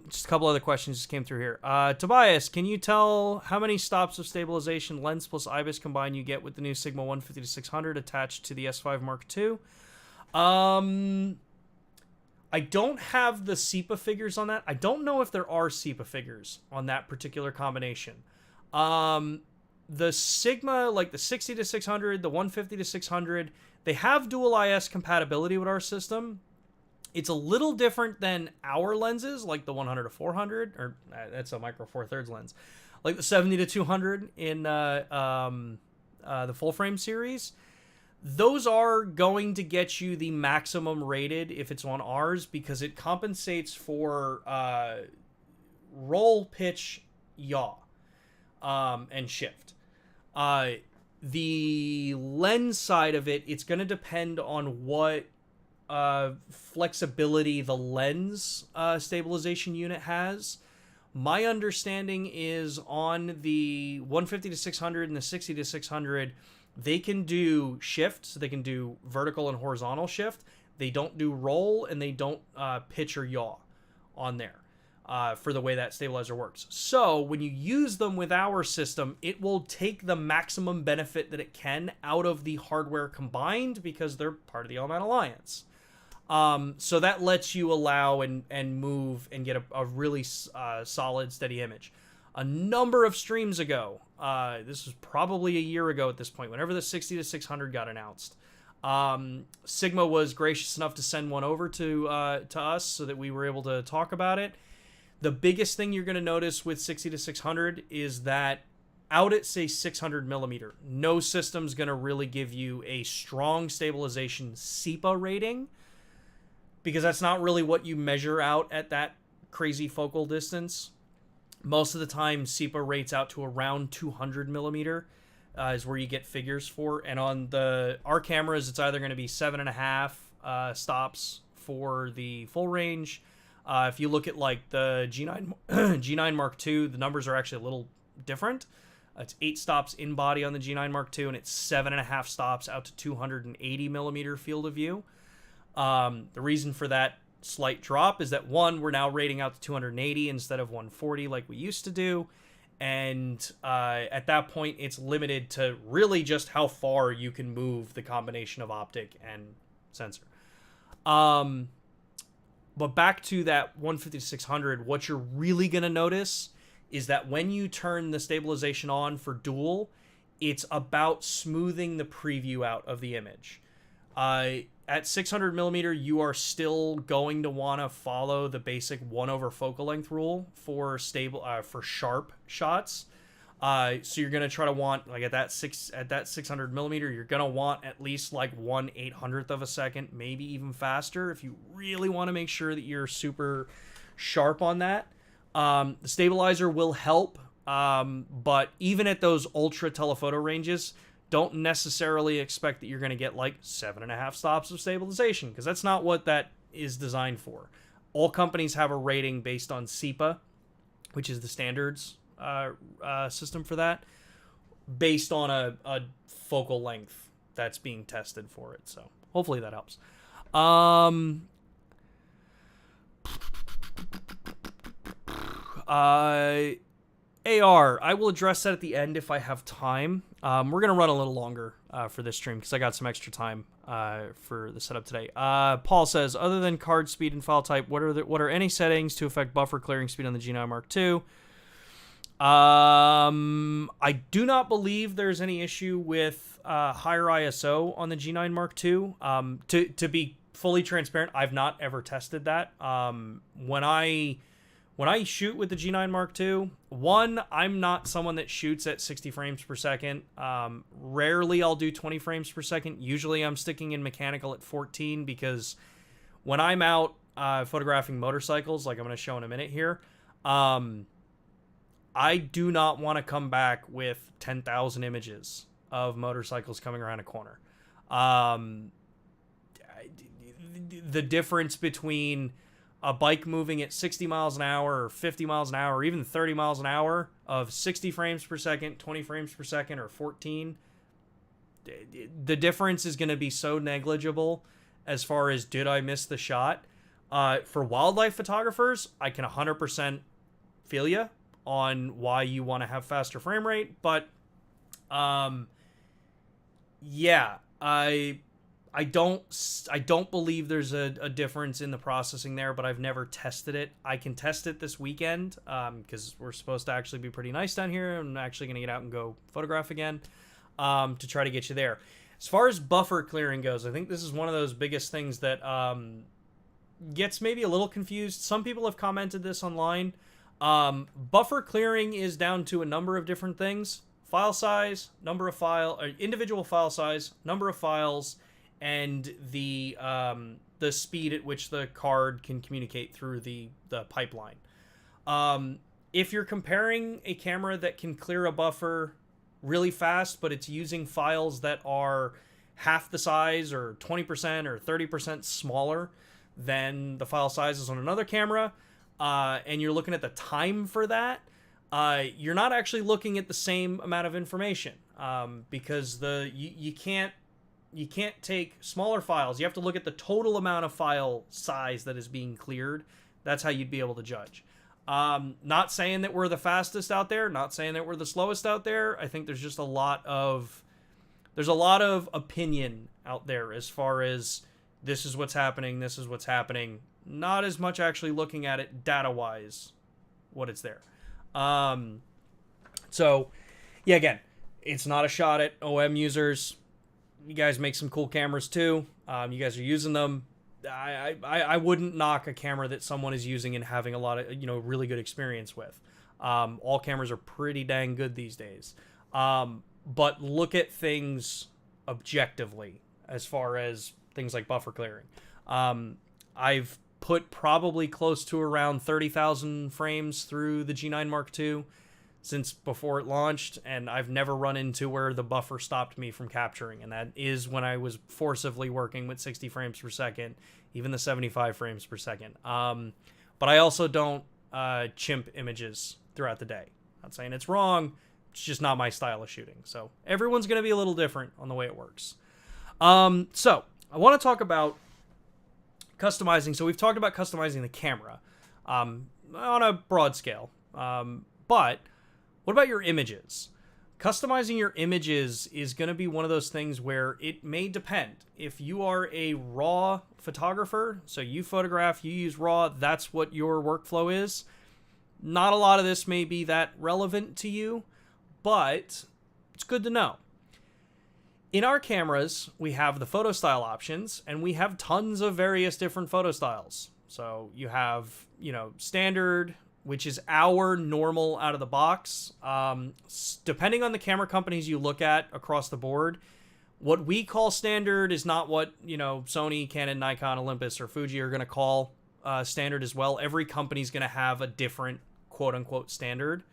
Speaker 1: Just a couple other questions just came through here. Tobias, can you tell how many stops of stabilization lens plus IBIS combined you get with the new Sigma 150-600 attached to the S5 Mark II? I don't have the SEPA figures on that. I don't know if there are SEPA figures on that particular combination. The Sigma, like the 60-600, the 150-600, they have dual IS compatibility with our system. It's a little different than our lenses, like the 100-400, or that's a micro four thirds lens, like the 70-200 in the full frame series. Those are going to get you the maximum rated if it's on ours, because it compensates for roll, pitch, yaw, and shift. The lens side of it, it's going to depend on what flexibility the lens stabilization unit has. My understanding is on the 150-600 and the 60-600, they can do shift, so they can do vertical and horizontal shift. They don't do roll, and they don't pitch or yaw on there for the way that stabilizer works. So when you use them with our system, it will take the maximum benefit that it can out of the hardware combined, because they're part of the Element Alliance. So that lets you allow and move and get a really solid, steady image. A number of streams ago, this was probably a year ago at this point, whenever the 60-600 got announced, Sigma was gracious enough to send one over to us so that we were able to talk about it. The biggest thing you're going to notice with 60-600 is that out at, say, 600 millimeter, no system's going to really give you a strong stabilization SEPA rating, because that's not really what you measure out at that crazy focal distance. Most of the time, SEPA rates out to around 200 millimeter is where you get figures for. And on our cameras, it's either going to be 7.5 stops for the full range. If you look at like the G9 Mark II, the numbers are actually a little different. It's 8 stops in body on the G9 Mark II, and it's 7.5 stops out to 280 millimeter field of view. The reason for that slight drop is that, one, we're now rating out to 280 instead of 140 like we used to do. And at that point, it's limited to really just how far you can move the combination of optic and sensor. But back to that 150 to 600, what you're really going to notice is that when you turn the stabilization on for dual, it's about smoothing the preview out of the image. At 600 millimeter, you are still going to want to follow the basic 1 over focal length rule for for sharp shots. So you're gonna try to want, like, at that 600 millimeter, you're gonna want at least like 1/800th of a second, maybe even faster, if you really want to make sure that you're super sharp on that. The stabilizer will help, but even at those ultra telephoto ranges, don't necessarily expect that you're going to get like 7.5 stops of stabilization, because that's not what that is designed for. All companies have a rating based on SEPA, which is the standards system for that, based on a focal length that's being tested for it. So hopefully that helps. AR, I will address that at the end if I have time. We're going to run a little longer for this stream because I got some extra time for the setup today. Paul says, other than card speed and file type, what are any settings to affect buffer clearing speed on the G9 Mark II? I do not believe there's any issue with higher ISO on the G9 Mark II. To be fully transparent, I've not ever tested that. When I shoot with the G9 Mark II, one, I'm not someone that shoots at 60 frames per second. Rarely I'll do 20 frames per second. Usually I'm sticking in mechanical at 14, because when I'm out photographing motorcycles, like I'm going to show in a minute here, I do not want to come back with 10,000 images of motorcycles coming around a corner. The difference between a bike moving at 60 miles an hour or 50 miles an hour or even 30 miles an hour of 60 frames per second, 20 frames per second, or 14, the difference is going to be so negligible as far as did I miss the shot. For wildlife photographers, I can 100% feel you on why you want to have faster frame rate, but yeah, I don't believe there's a difference in the processing there, but I've never tested it. I can test it this weekend because we're supposed to actually be pretty nice down here. I'm actually going to get out and go photograph again to try to get you there. As far as buffer clearing goes, I think this is one of those biggest things that gets maybe a little confused. Some people have commented this online. Buffer clearing is down to a number of different things: file size, individual file size, number of files, and the speed at which the card can communicate through the pipeline. If you're comparing a camera that can clear a buffer really fast, but it's using files that are half the size or 20% or 30% smaller than the file sizes on another camera, and you're looking at the time for that, you're not actually looking at the same amount of information, because you can't take smaller files. You have to look at the total amount of file size that is being cleared. That's how you'd be able to judge. Not saying that we're the fastest out there, not saying that we're the slowest out there. I think there's just a lot of opinion out there as far as this is what's happening, this is what's happening. Not as much actually looking at it data-wise, what it's there. So, yeah, again, it's not a shot at OM users. You guys make some cool cameras too. You guys are using them. I wouldn't knock a camera that someone is using and having a lot of, really good experience with. All cameras are pretty dang good these days. But look at things objectively as far as things like buffer clearing. I've put probably close to around 30,000 frames through the G9 Mark II since before it launched, and I've never run into where the buffer stopped me from capturing, and that is when I was forcibly working with 60 frames per second, even the 75 frames per second. But I also don't chimp images throughout the day. Not saying it's wrong, it's just not my style of shooting. So everyone's going to be a little different on the way it works. So I want to talk about a customizing. So we've talked about customizing the camera on a broad scale. But what about your images? Customizing your images is going to be one of those things where it may depend. If you are a raw photographer, so you photograph, you use raw, that's what your workflow is. Not a lot of this may be that relevant to you, but it's good to know. In our cameras, we have the photo style options, and we have tons of various different photo styles. So you have, standard, which is our normal out of the box. Depending on the camera companies you look at across the board, what we call standard is not what, Sony, Canon, Nikon, Olympus, or Fuji are going to call standard as well. Every company's going to have a different quote-unquote standard.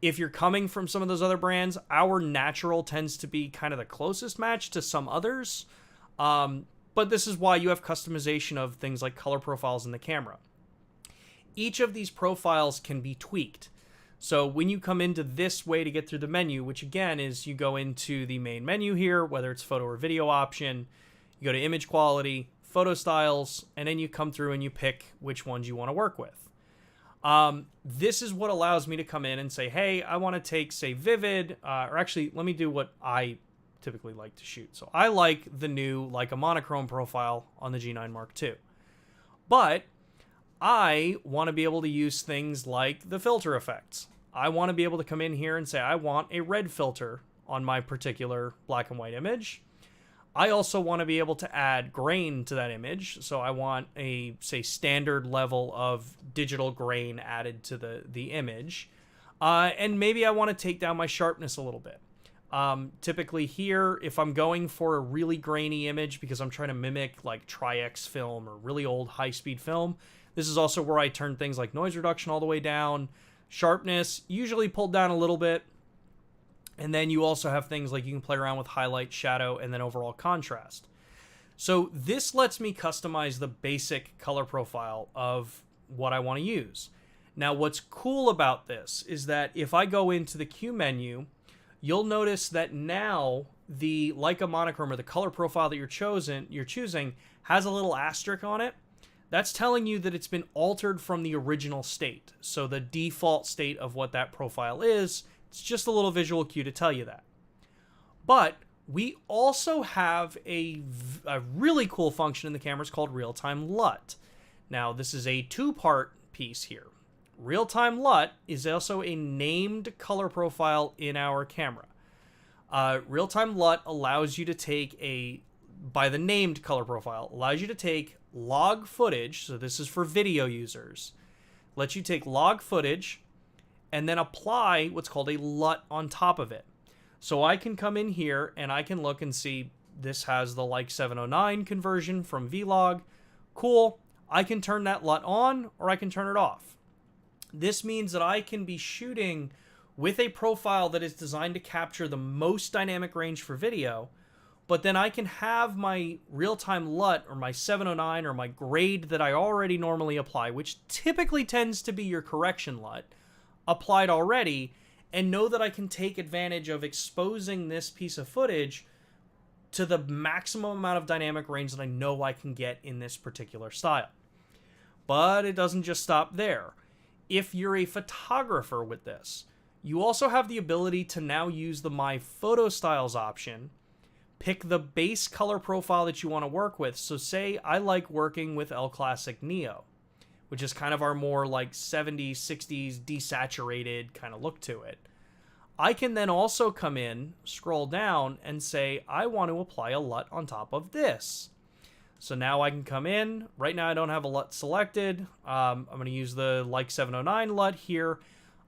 Speaker 1: If you're coming from some of those other brands, our natural tends to be kind of the closest match to some others. But this is why you have customization of things like color profiles in the camera. Each of these profiles can be tweaked. So when you come into this way to get through the menu, which again is you go into the main menu here, whether it's photo or video option, you go to image quality, photo styles, and then you come through and you pick which ones you want to work with. This is what allows me to come in and say, hey, I want to take, say, vivid, or actually, let me do what I typically like to shoot. So I like the new, like a monochrome profile on the G9 Mark II. But I want to be able to use things like the filter effects. I want to be able to come in here and say, I want a red filter on my particular black and white image. I also want to be able to add grain to that image. So I want a, say, standard level of digital grain added to the image. And maybe I want to take down my sharpness a little bit. Typically here, if I'm going for a really grainy image because I'm trying to mimic like Tri-X film or really old high-speed film, this is also where I turn things like noise reduction all the way down. Sharpness, usually pulled down a little bit. And then you also have things like you can play around with highlight, shadow, and then overall contrast. So this lets me customize the basic color profile of what I want to use. Now, what's cool about this is that if I go into the Q menu, you'll notice that now the Leica monochrome or the color profile that you're choosing has a little asterisk on it. That's telling you that it's been altered from the original state. So the default state of what that profile is, it's just a little visual cue to tell you that. But we also have a really cool function in the cameras called real-time LUT. Now, this is a two-part piece here. Real-time LUT is also a named color profile in our camera. Real-time LUT allows you to take by the named color profile, allows you to take log footage, so this is for video users, lets you take log footage and then apply what's called a LUT on top of it. So I can come in here and I can look and see this has the like 709 conversion from Vlog. Cool. I can turn that LUT on or I can turn it off. This means that I can be shooting with a profile that is designed to capture the most dynamic range for video, but then I can have my real-time LUT or my 709 or my grade that I already normally apply, which typically tends to be your correction LUT, applied already, and know that I can take advantage of exposing this piece of footage to the maximum amount of dynamic range that I know I can get in this particular style. But it doesn't just stop there. If you're a photographer with this, you also have the ability to now use the My Photo Styles option, pick the base color profile that you want to work with. So say I like working with L Classic Neo, which is kind of our more like 70s, 60s, desaturated kind of look to it. I can then also come in, scroll down, and say, I want to apply a LUT on top of this. So now I can come in. Right now I don't have a LUT selected. I'm going to use the like 709 LUT here.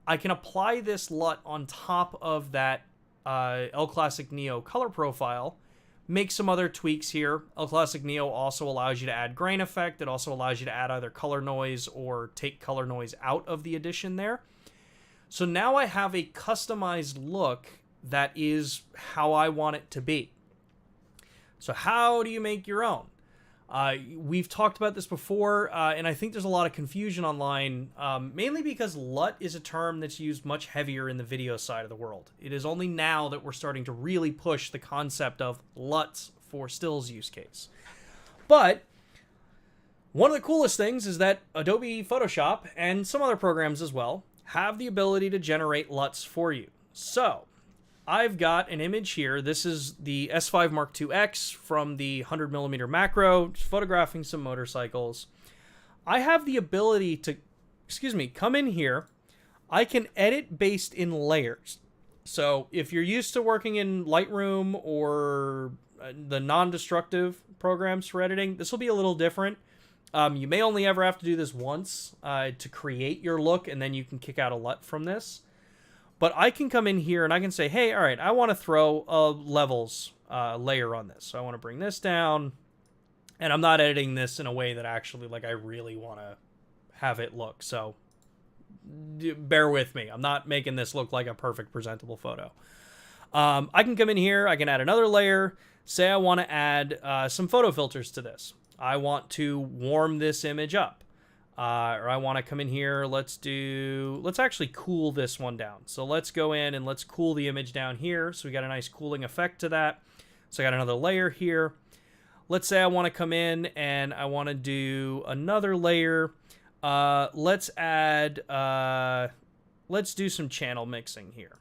Speaker 1: I can apply this LUT on top of that L Classic Neo color profile, make some other tweaks here. L Classic Neo also allows you to add grain effect. It also allows you to add either color noise or take color noise out of the edition there. So now I have a customized look that is how I want it to be. So how do you make your own? We've talked about this before, and I think there's a lot of confusion online, mainly because LUT is a term that's used much heavier in the video side of the world. It is only now that we're starting to really push the concept of LUTs for stills use case. But One of the coolest things is that Adobe Photoshop and some other programs as well have the ability to generate LUTs for you. So I've got an image here. This is the S5 Mark II X from the 100mm macro, just photographing some motorcycles. I have the ability to, come in here. I can edit based in layers. So if you're used to working in Lightroom or the non-destructive programs for editing, this will be a little different. You may only ever have to do this once to create your look, and then you can kick out a LUT from this. But I can come in here and I can say, hey, all right, I want to throw a levels layer on this. So I want to bring this down, and I'm not editing this in a way that actually, like, I really want to have it look. So bear with me. I'm not making this look like a perfect presentable photo. I can come in here. I can add another layer. Say I want to add some photo filters to this. I want to warm this image up. Or I want to come in here. Let's actually cool this one down. So let's go in and let's cool the image down here. So we got a nice cooling effect to that. So I got another layer here. Let's say I want to come in and I want to do another layer. Let's do some channel mixing here.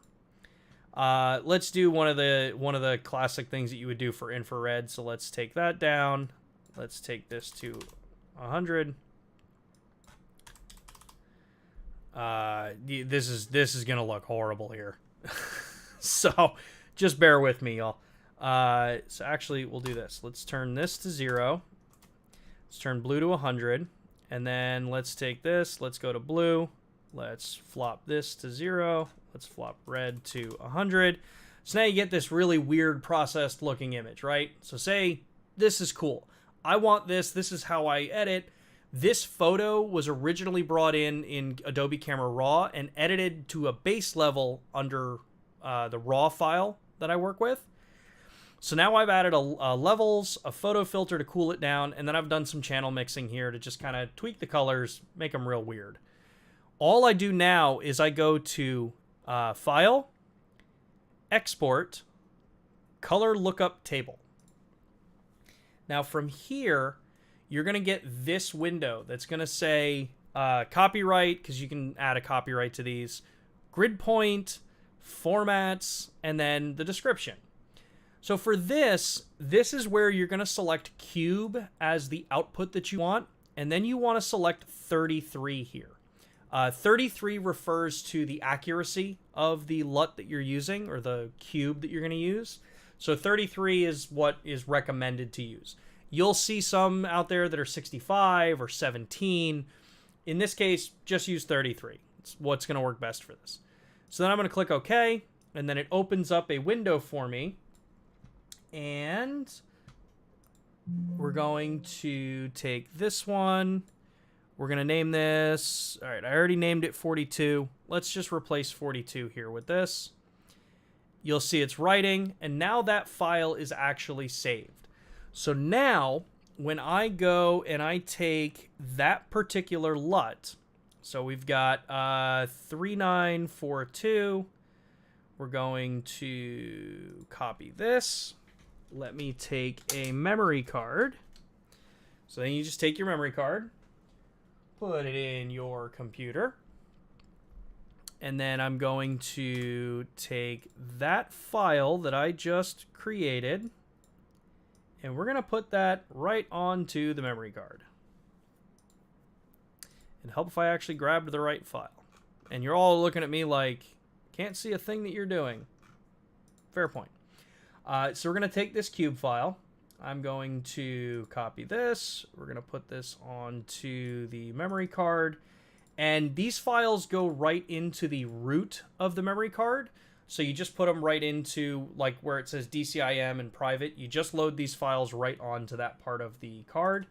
Speaker 1: Let's do one of the classic things that you would do for infrared. So let's take that down. Let's take this to 100. This is gonna look horrible here. So just bear with me, y'all. So actually we'll do this. Let's turn this to 0. Let's turn blue to 100. And then let's take this, let's go to blue. Let's flop this to 0. Let's flop red to 100. So now you get this really weird processed looking image, right? So say this is cool. I want this. This is how I edit. This photo was originally brought in Adobe Camera Raw and edited to a base level under the raw file that I work with. So now I've added a levels, a photo filter to cool it down, and then I've done some channel mixing here to just kind of tweak the colors, make them real weird. All I do now is I go to File, Export, Color Lookup Table. Now from here, you're going to get this window that's going to say copyright, because you can add a copyright to these, grid point, formats, and then the description. So for this is where you're going to select cube as the output that you want, and then you want to select 33 here. 33 refers to the accuracy of the LUT that you're using, or the cube that you're going to use. So 33 is what is recommended to use. You'll see some out there that are 65 or 17. In this case, just use 33. It's what's going to work best for this. So then I'm going to click OK, and then it opens up a window for me. And we're going to take this one. We're going to name this. All right, I already named it 42. Let's just replace 42 here with this. You'll see it's writing, and now that file is actually saved. So now, when I go and I take that particular LUT, so we've got 3942, we're going to copy this. Let me take a memory card. So then you just take your memory card, put it in your computer, and then I'm going to take that file that I just created, and we're going to put that right onto the memory card. It'd help if I actually grabbed the right file. And you're all looking at me like, can't see a thing that you're doing. Fair point. So we're going to take this cube file. I'm going to copy this. We're going to put this onto the memory card. And these files go right into the root of the memory card. So you just put them right into, like, where it says DCIM and private. You just load these files right onto that part of the card.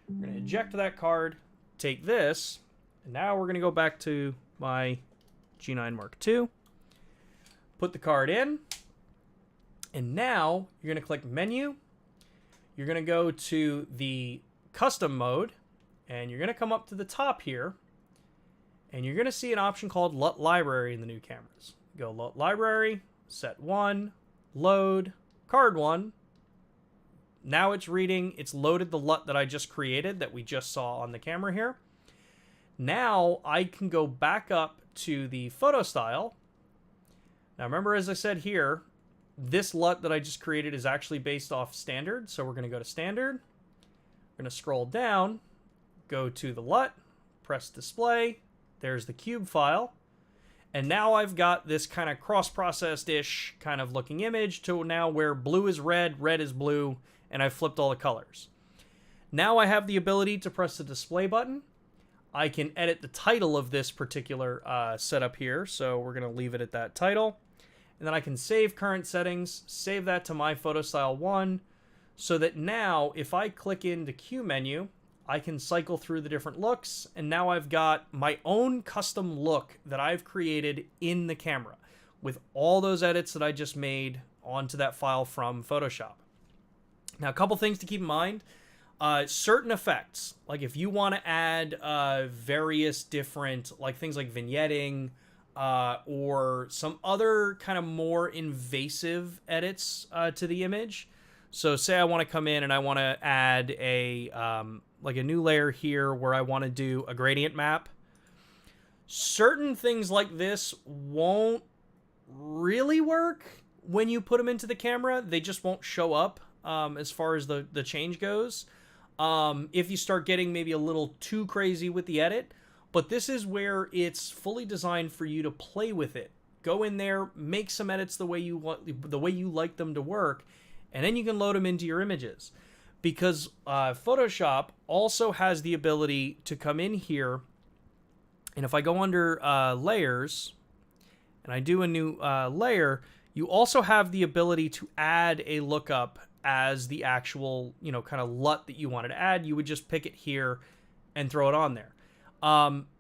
Speaker 1: We're going to eject that card, take this, and now we're going to go back to my G9 Mark II, put the card in, and now you're going to click Menu. You're going to go to the Custom mode, and you're going to come up to the top here, and you're going to see an option called LUT Library in the new cameras. Go LUT Library, set 1, load, card 1, now it's reading, it's loaded the LUT that I just created that we just saw on the camera here. Now I can go back up to the photo style. Now remember, as I said here, this LUT that I just created is actually based off standard. So we're going to go to standard. We're going to scroll down, go to the LUT, press display. There's the cube file. And now I've got this kind of cross-processed-ish kind of looking image to now where blue is red, red is blue, and I've flipped all the colors. Now I have the ability to press the display button. I can edit the title of this particular setup here, so we're going to leave it at that title. And then I can save current settings, save that to my photo style 1, so that now if I click into Q menu, I can cycle through the different looks, and now I've got my own custom look that I've created in the camera with all those edits that I just made onto that file from Photoshop. Now, a couple things to keep in mind. Certain effects, like if you want to add various different, like things like vignetting or some other kind of more invasive edits to the image. So say I want to come in and I want to add a like a new layer here where I want to do a gradient map. Certain things like this won't really work when you put them into the camera. They just won't show up as far as the change goes. If you start getting maybe a little too crazy with the edit, but this is where it's fully designed for you to play with it. Go in there, make some edits the way you want, the way you like them to work, and then you can load them into your images. Because Photoshop also has the ability to come in here, and if I go under layers, and I do a new layer, you also have the ability to add a lookup as the actual, kind of LUT that you wanted to add. You would just pick it here and throw it on there.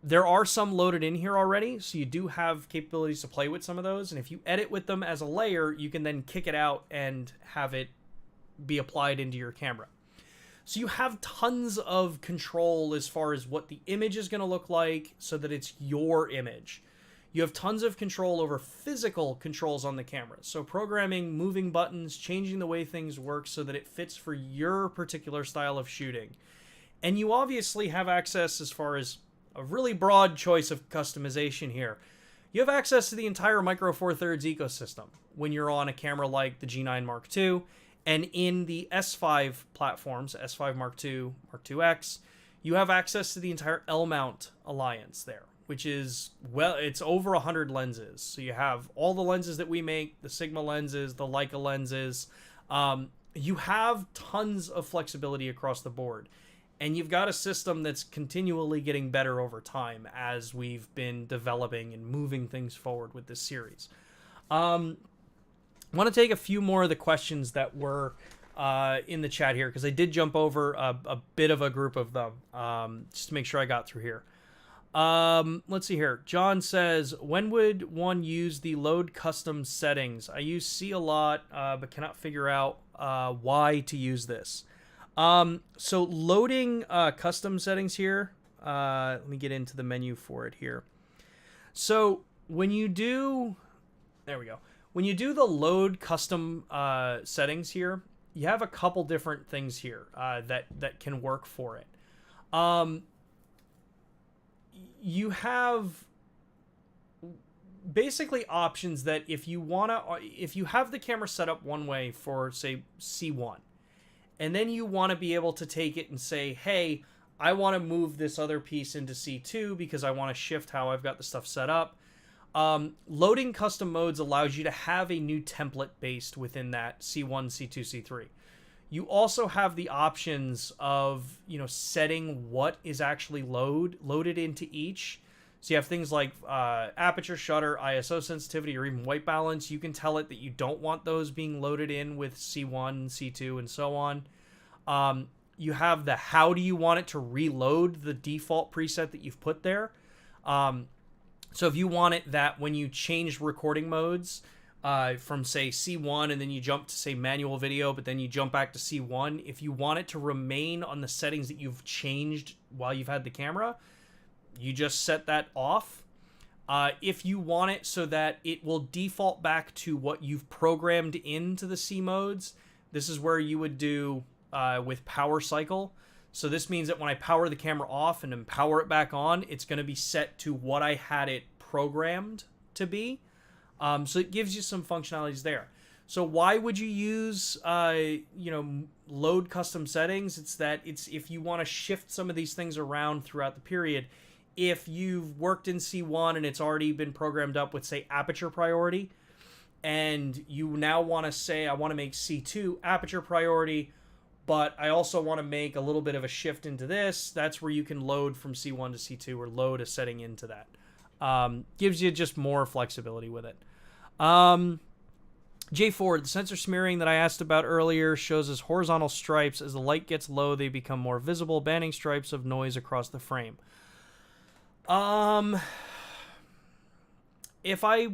Speaker 1: There are some loaded in here already, so you do have capabilities to play with some of those, and if you edit with them as a layer, you can then kick it out and have it be applied into your camera. So you have tons of control as far as what the image is going to look like so that it's your image. You have tons of control over physical controls on the camera. So programming, moving buttons, changing the way things work so that it fits for your particular style of shooting. And you obviously have access as far as a really broad choice of customization here. You have access to the entire Micro Four Thirds ecosystem when you're on a camera like the G9 Mark II. And in the S5 platforms, S5 Mark II, Mark IIX, you have access to the entire L-mount alliance there, which is, well, it's over 100 lenses. So you have all the lenses that we make, the Sigma lenses, the Leica lenses. You have tons of flexibility across the board. And you've got a system that's continually getting better over time as we've been developing and moving things forward with this series. I want to take a few more of the questions that were in the chat here, because I did jump over a bit of a group of them, just to make sure I got through here. Let's see here. John says, when would one use the load custom settings? I use C a lot, but cannot figure out why to use this. So loading custom settings here, let me get into the menu for it here. So when you do, there we go. When you do the load custom settings here, you have a couple different things here that can work for it. You have basically options that if you have the camera set up one way for, say, C1, and then you want to be able to take it and say, hey, I want to move this other piece into C2 because I want to shift how I've got the stuff set up. Loading custom modes allows you to have a new template based within that C1, C2, C3. You also have the options of, setting what is actually loaded into each. So you have things like aperture, shutter, ISO sensitivity, or even white balance. You can tell it that you don't want those being loaded in with C1, C2, and so on. You have the how do you want it to reload the default preset that you've put there. So if you want it that when you change recording modes from, say, C1 and then you jump to, say, manual video, but then you jump back to C1, if you want it to remain on the settings that you've changed while you've had the camera, you just set that off. If you want it so that it will default back to what you've programmed into the C modes, This is where you would do with power cycle. So this means that when I power the camera off and then power it back on, it's going to be set to what I had it programmed to be. So it gives you some functionalities there. So why would you use, load custom settings? It's if you want to shift some of these things around throughout the period. If you've worked in C1 and it's already been programmed up with, say, aperture priority, and you now want to say, I want to make C2 aperture priority, but I also want to make a little bit of a shift into this, that's where you can load from C1 to C2 or load a setting into that. Gives you just more flexibility with it. J Ford, the sensor smearing that I asked about earlier shows as horizontal stripes. As the light gets low, they become more visible, banding stripes of noise across the frame. If I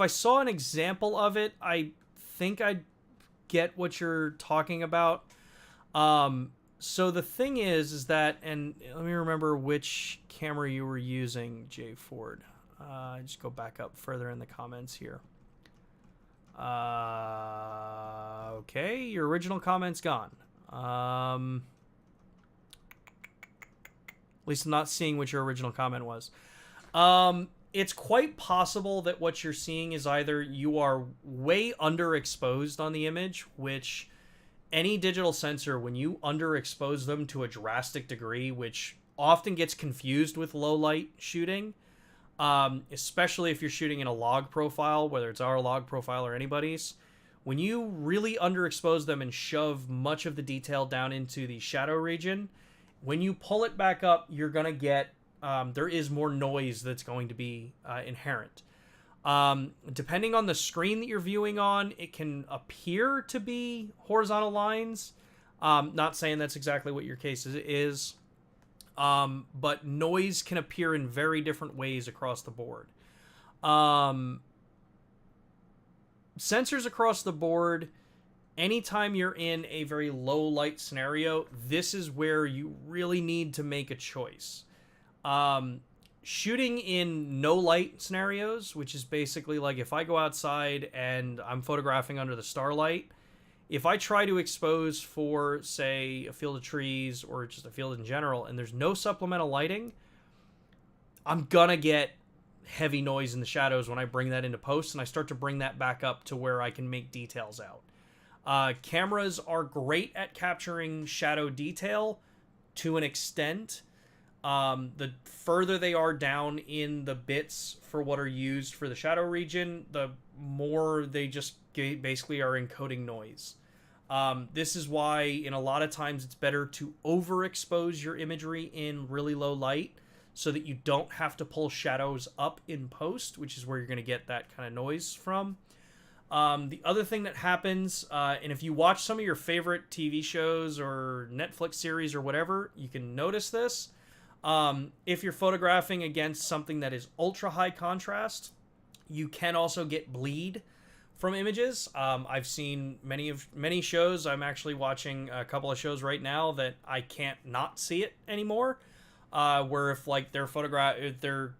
Speaker 1: saw an example of it, I think I'd get what you're talking about. So the thing is that, and let me remember which camera you were using, J Ford. Just go back up further in the comments here. Okay, your original comment's gone. At least I'm not seeing what your original comment was. It's quite possible that what you're seeing is either you are way underexposed on the image, which any digital sensor, when you underexpose them to a drastic degree, which often gets confused with low light shooting, especially if you're shooting in a log profile, whether it's our log profile or anybody's, when you really underexpose them and shove much of the detail down into the shadow region, when you pull it back up, you're going to get, there is more noise that's going to be inherent. Depending on the screen that you're viewing on, it can appear to be horizontal lines. Not saying that's exactly what your case is. But noise can appear in very different ways across the board. Sensors across the board, anytime you're in a very low light scenario, this is where you really need to make a choice. Shooting in no light scenarios, which is basically like if I go outside and I'm photographing under the starlight, if I try to expose for, say, a field of trees or just a field in general, and there's no supplemental lighting, I'm gonna get heavy noise in the shadows when I bring that into post, and I start to bring that back up to where I can make details out. Cameras are great at capturing shadow detail to an extent. The further they are down in the bits for what are used for the shadow region, the more they just basically are encoding noise. This is why in a lot of times it's better to overexpose your imagery in really low light so that you don't have to pull shadows up in post, which is where you're going to get that kind of noise from. The other thing that happens, and if you watch some of your favorite TV shows or Netflix series or whatever, you can notice this. If you're photographing against something that is ultra high contrast, you can also get bleed from images. I've seen many shows. I'm actually watching a couple of shows right now that I can't not see it anymore. Where if like they're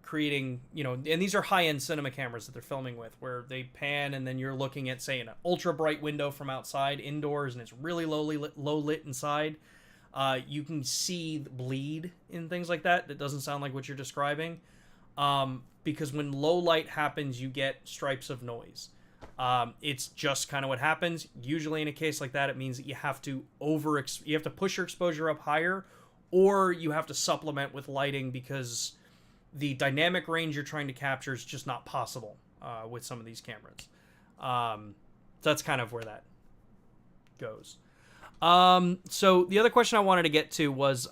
Speaker 1: creating, and these are high-end cinema cameras that they're filming with, where they pan and then you're looking at, say, an ultra bright window from outside indoors and it's really low lit inside. You can see the bleed in things like that. That doesn't sound like what you're describing. Because when low light happens, you get stripes of noise. It's just kind of what happens. Usually in a case like that, it means that you have to push your exposure up higher, or you have to supplement with lighting because the dynamic range you're trying to capture is just not possible with some of these cameras. That's kind of where that goes. So the other question I wanted to get to was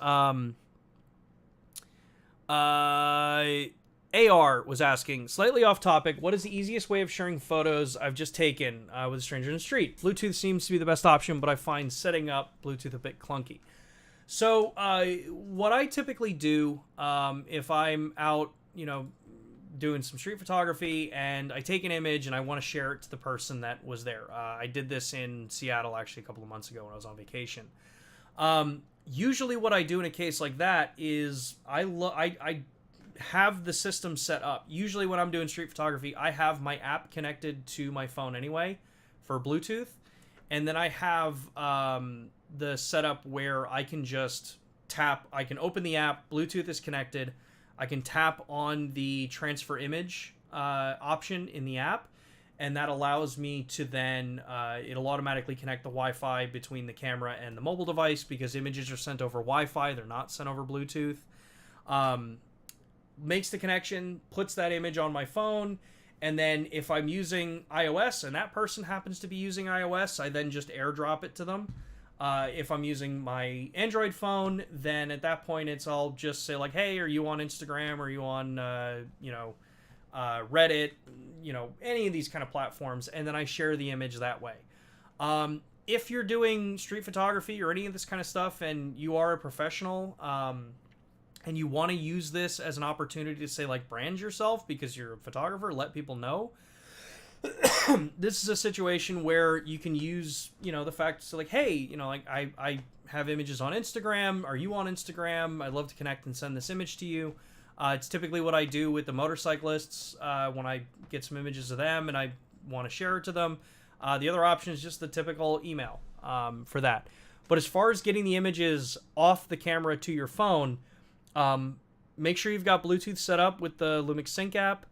Speaker 1: AR was asking, slightly off topic, what is the easiest way of sharing photos I've just taken with a stranger in the street? Bluetooth seems to be the best option, but I find setting up Bluetooth a bit clunky. So what I typically do if I'm out, doing some street photography and I take an image and I want to share it to the person that was there. I did this in Seattle actually a couple of months ago when I was on vacation. Usually what I do in a case like that is I have the system set up. Usually when I'm doing street photography, I have my app connected to my phone anyway for Bluetooth. And then I have the setup where I can just tap, I can open the app, Bluetooth is connected, I can tap on the transfer image option in the app, and that allows me to then, it'll automatically connect the Wi-Fi between the camera and the mobile device, because images are sent over Wi-Fi, they're not sent over Bluetooth. Makes the connection, puts that image on my phone, and then if I'm using iOS and that person happens to be using iOS, I then just airdrop it to them. If I'm using my Android phone, then at that point I'll just say like, hey, are you on Instagram? Are you on, Reddit? Any of these kind of platforms, and then I share the image that way. If you're doing street photography or any of this kind of stuff, and you are a professional, and you want to use this as an opportunity to say like brand yourself because you're a photographer, let people know. This is a situation where you can use, the fact to say like, hey, I have images on Instagram. Are you on Instagram? I'd love to connect and send this image to you. It's typically what I do with the motorcyclists when I get some images of them and I want to share it to them. The other option is just the typical email for that. But as far as getting the images off the camera to your phone, make sure you've got Bluetooth set up with the LUMIX Sync app.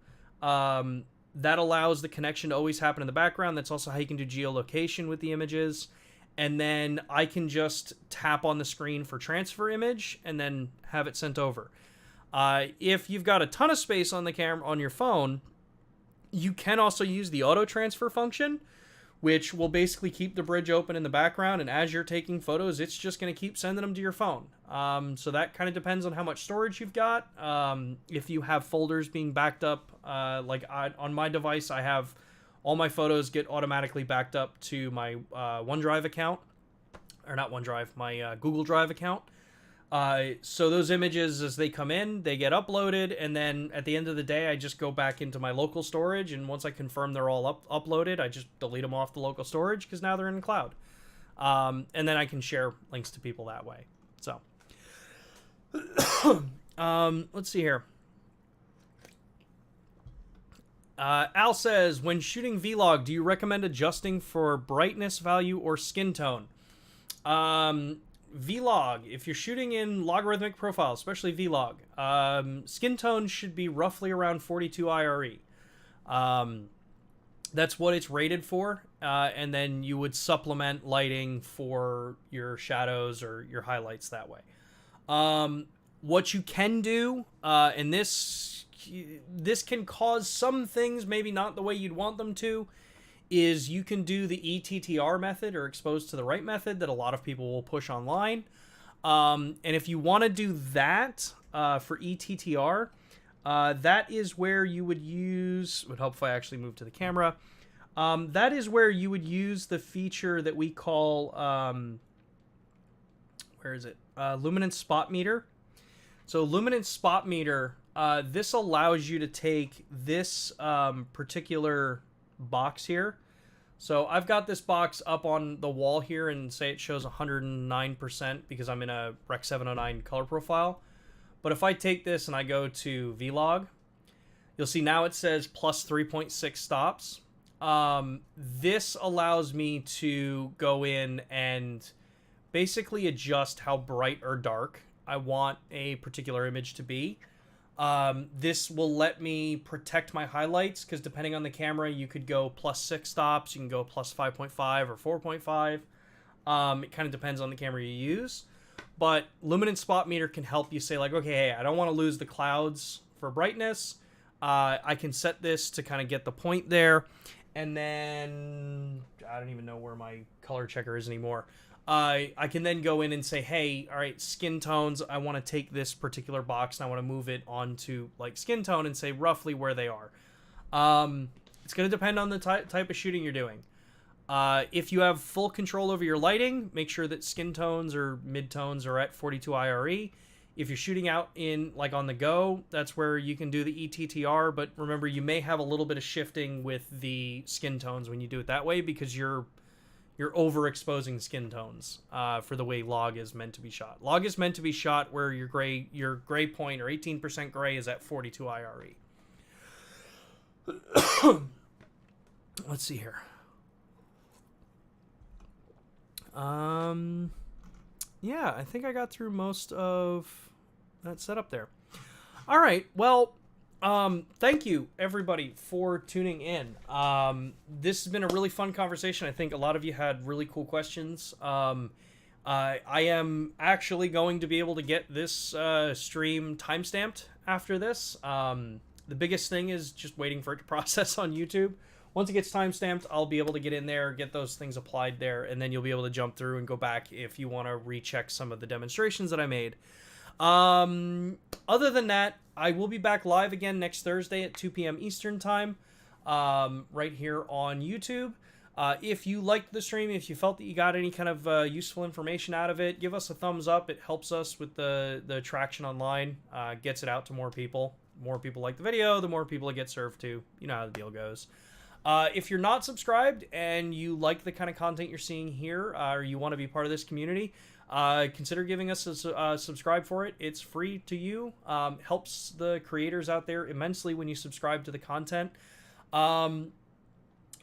Speaker 1: That allows the connection to always happen in the background. That's also how you can do geolocation with the images. And then I can just tap on the screen for transfer image and then have it sent over. If you've got a ton of space on the camera on your phone, you can also use the auto transfer function, which will basically keep the bridge open in the background, and as you're taking photos, it's just going to keep sending them to your phone. So that kind of depends on how much storage you've got. If you have folders being backed up, on my device, I have all my photos get automatically backed up to my OneDrive account, or not OneDrive, my Google Drive account. So those images, as they come in, they get uploaded, and then at the end of the day, I just go back into my local storage, and once I confirm they're all uploaded, I just delete them off the local storage, because now they're in the cloud. And then I can share links to people that way. So, let's see here. Al says, when shooting vlog, do you recommend adjusting for brightness value or skin tone? Vlog, if you're shooting in logarithmic profile, especially vlog, skin tone should be roughly around 42 IRE. That's what it's rated for, and then you would supplement lighting for your shadows or your highlights that way. What you can do, and this can cause some things maybe not the way you'd want them to, is you can do the ETTR method, or exposed to the right method, that a lot of people will push online. And if you want to do that for ETTR, that is where you would use, would help if I actually move to the camera. That is where you would use the feature that we call, where is it? Luminance Spot Meter. So Luminance Spot Meter, this allows you to take this particular box here. So I've got this box up on the wall here, and say it shows 109% because I'm in a Rec 709 color profile. But if I take this and I go to Vlog, you'll see now it says plus 3.6 stops. This allows me to go in and basically adjust how bright or dark I want a particular image to be. This will let me protect my highlights, because depending on the camera, you could go plus 6 stops, you can go plus 5.5 or 4.5. It kind of depends on the camera you use. But Luminance Spot Meter can help you say like, okay, hey, I don't want to lose the clouds for brightness. I can set this to kind of get the point there. And then, I don't even know where my color checker is anymore. I can then go in and say, hey, all right, skin tones, I want to take this particular box and I want to move it onto like skin tone and say roughly where they are. It's going to depend on the type of shooting you're doing. If you have full control over your lighting, make sure that skin tones or mid-tones are at 42 IRE. If you're shooting out in like on the go, that's where you can do the ETTR, but remember, you may have a little bit of shifting with the skin tones when you do it that way, because you're overexposing skin tones for the way log is meant to be shot. Log is meant to be shot where your gray point or 18% gray is at 42 IRE. Let's see here. Yeah, I think I got through most of that setup there. All right, well, thank you everybody for tuning in. This has been a really fun conversation. I think a lot of you had really cool questions. I am actually going to be able to get this stream timestamped after this. The biggest thing is just waiting for it to process on YouTube. Once it gets timestamped, I'll be able to get in there, get those things applied there, and then you'll be able to jump through and go back if you want to recheck some of the demonstrations that I made. Other than that, I will be back live again next Thursday at 2 p.m. Eastern Time, right here on YouTube. If you liked the stream, if you felt that you got any kind of useful information out of it, give us a thumbs up. It helps us with the traction online, gets it out to more people. More people like the video, the more people it gets served to. You know how the deal goes. If you're not subscribed and you like the kind of content you're seeing here, or you want to be part of this community, consider giving us a subscribe for it. It's free to you. Helps the creators out there immensely when you subscribe to the content.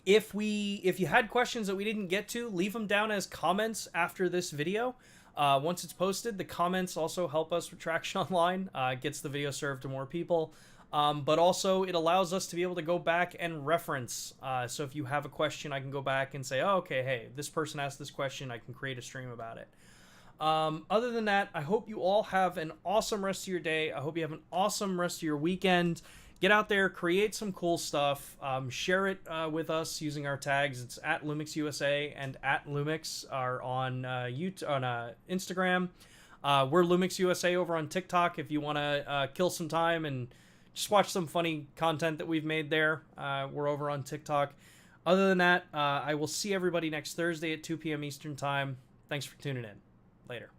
Speaker 1: If you had questions that we didn't get to, leave them down as comments after this video. Once it's posted, the comments also help us with traction online. Gets the video served to more people. But also it allows us to be able to go back and reference. So if you have a question, I can go back and say, oh, okay, hey, this person asked this question. I can create a stream about it. Other than that, I hope you all have an awesome rest of your day. I hope you have an awesome rest of your weekend. Get out there, create some cool stuff. Share it with us using our tags. It's at LUMIX USA and at LUMIX are on Instagram. We're LUMIX USA over on TikTok if you want to kill some time and just watch some funny content that we've made there. We're over on TikTok. Other than that, I will see everybody next Thursday at 2 p.m. Eastern Time. Thanks for tuning in. Later.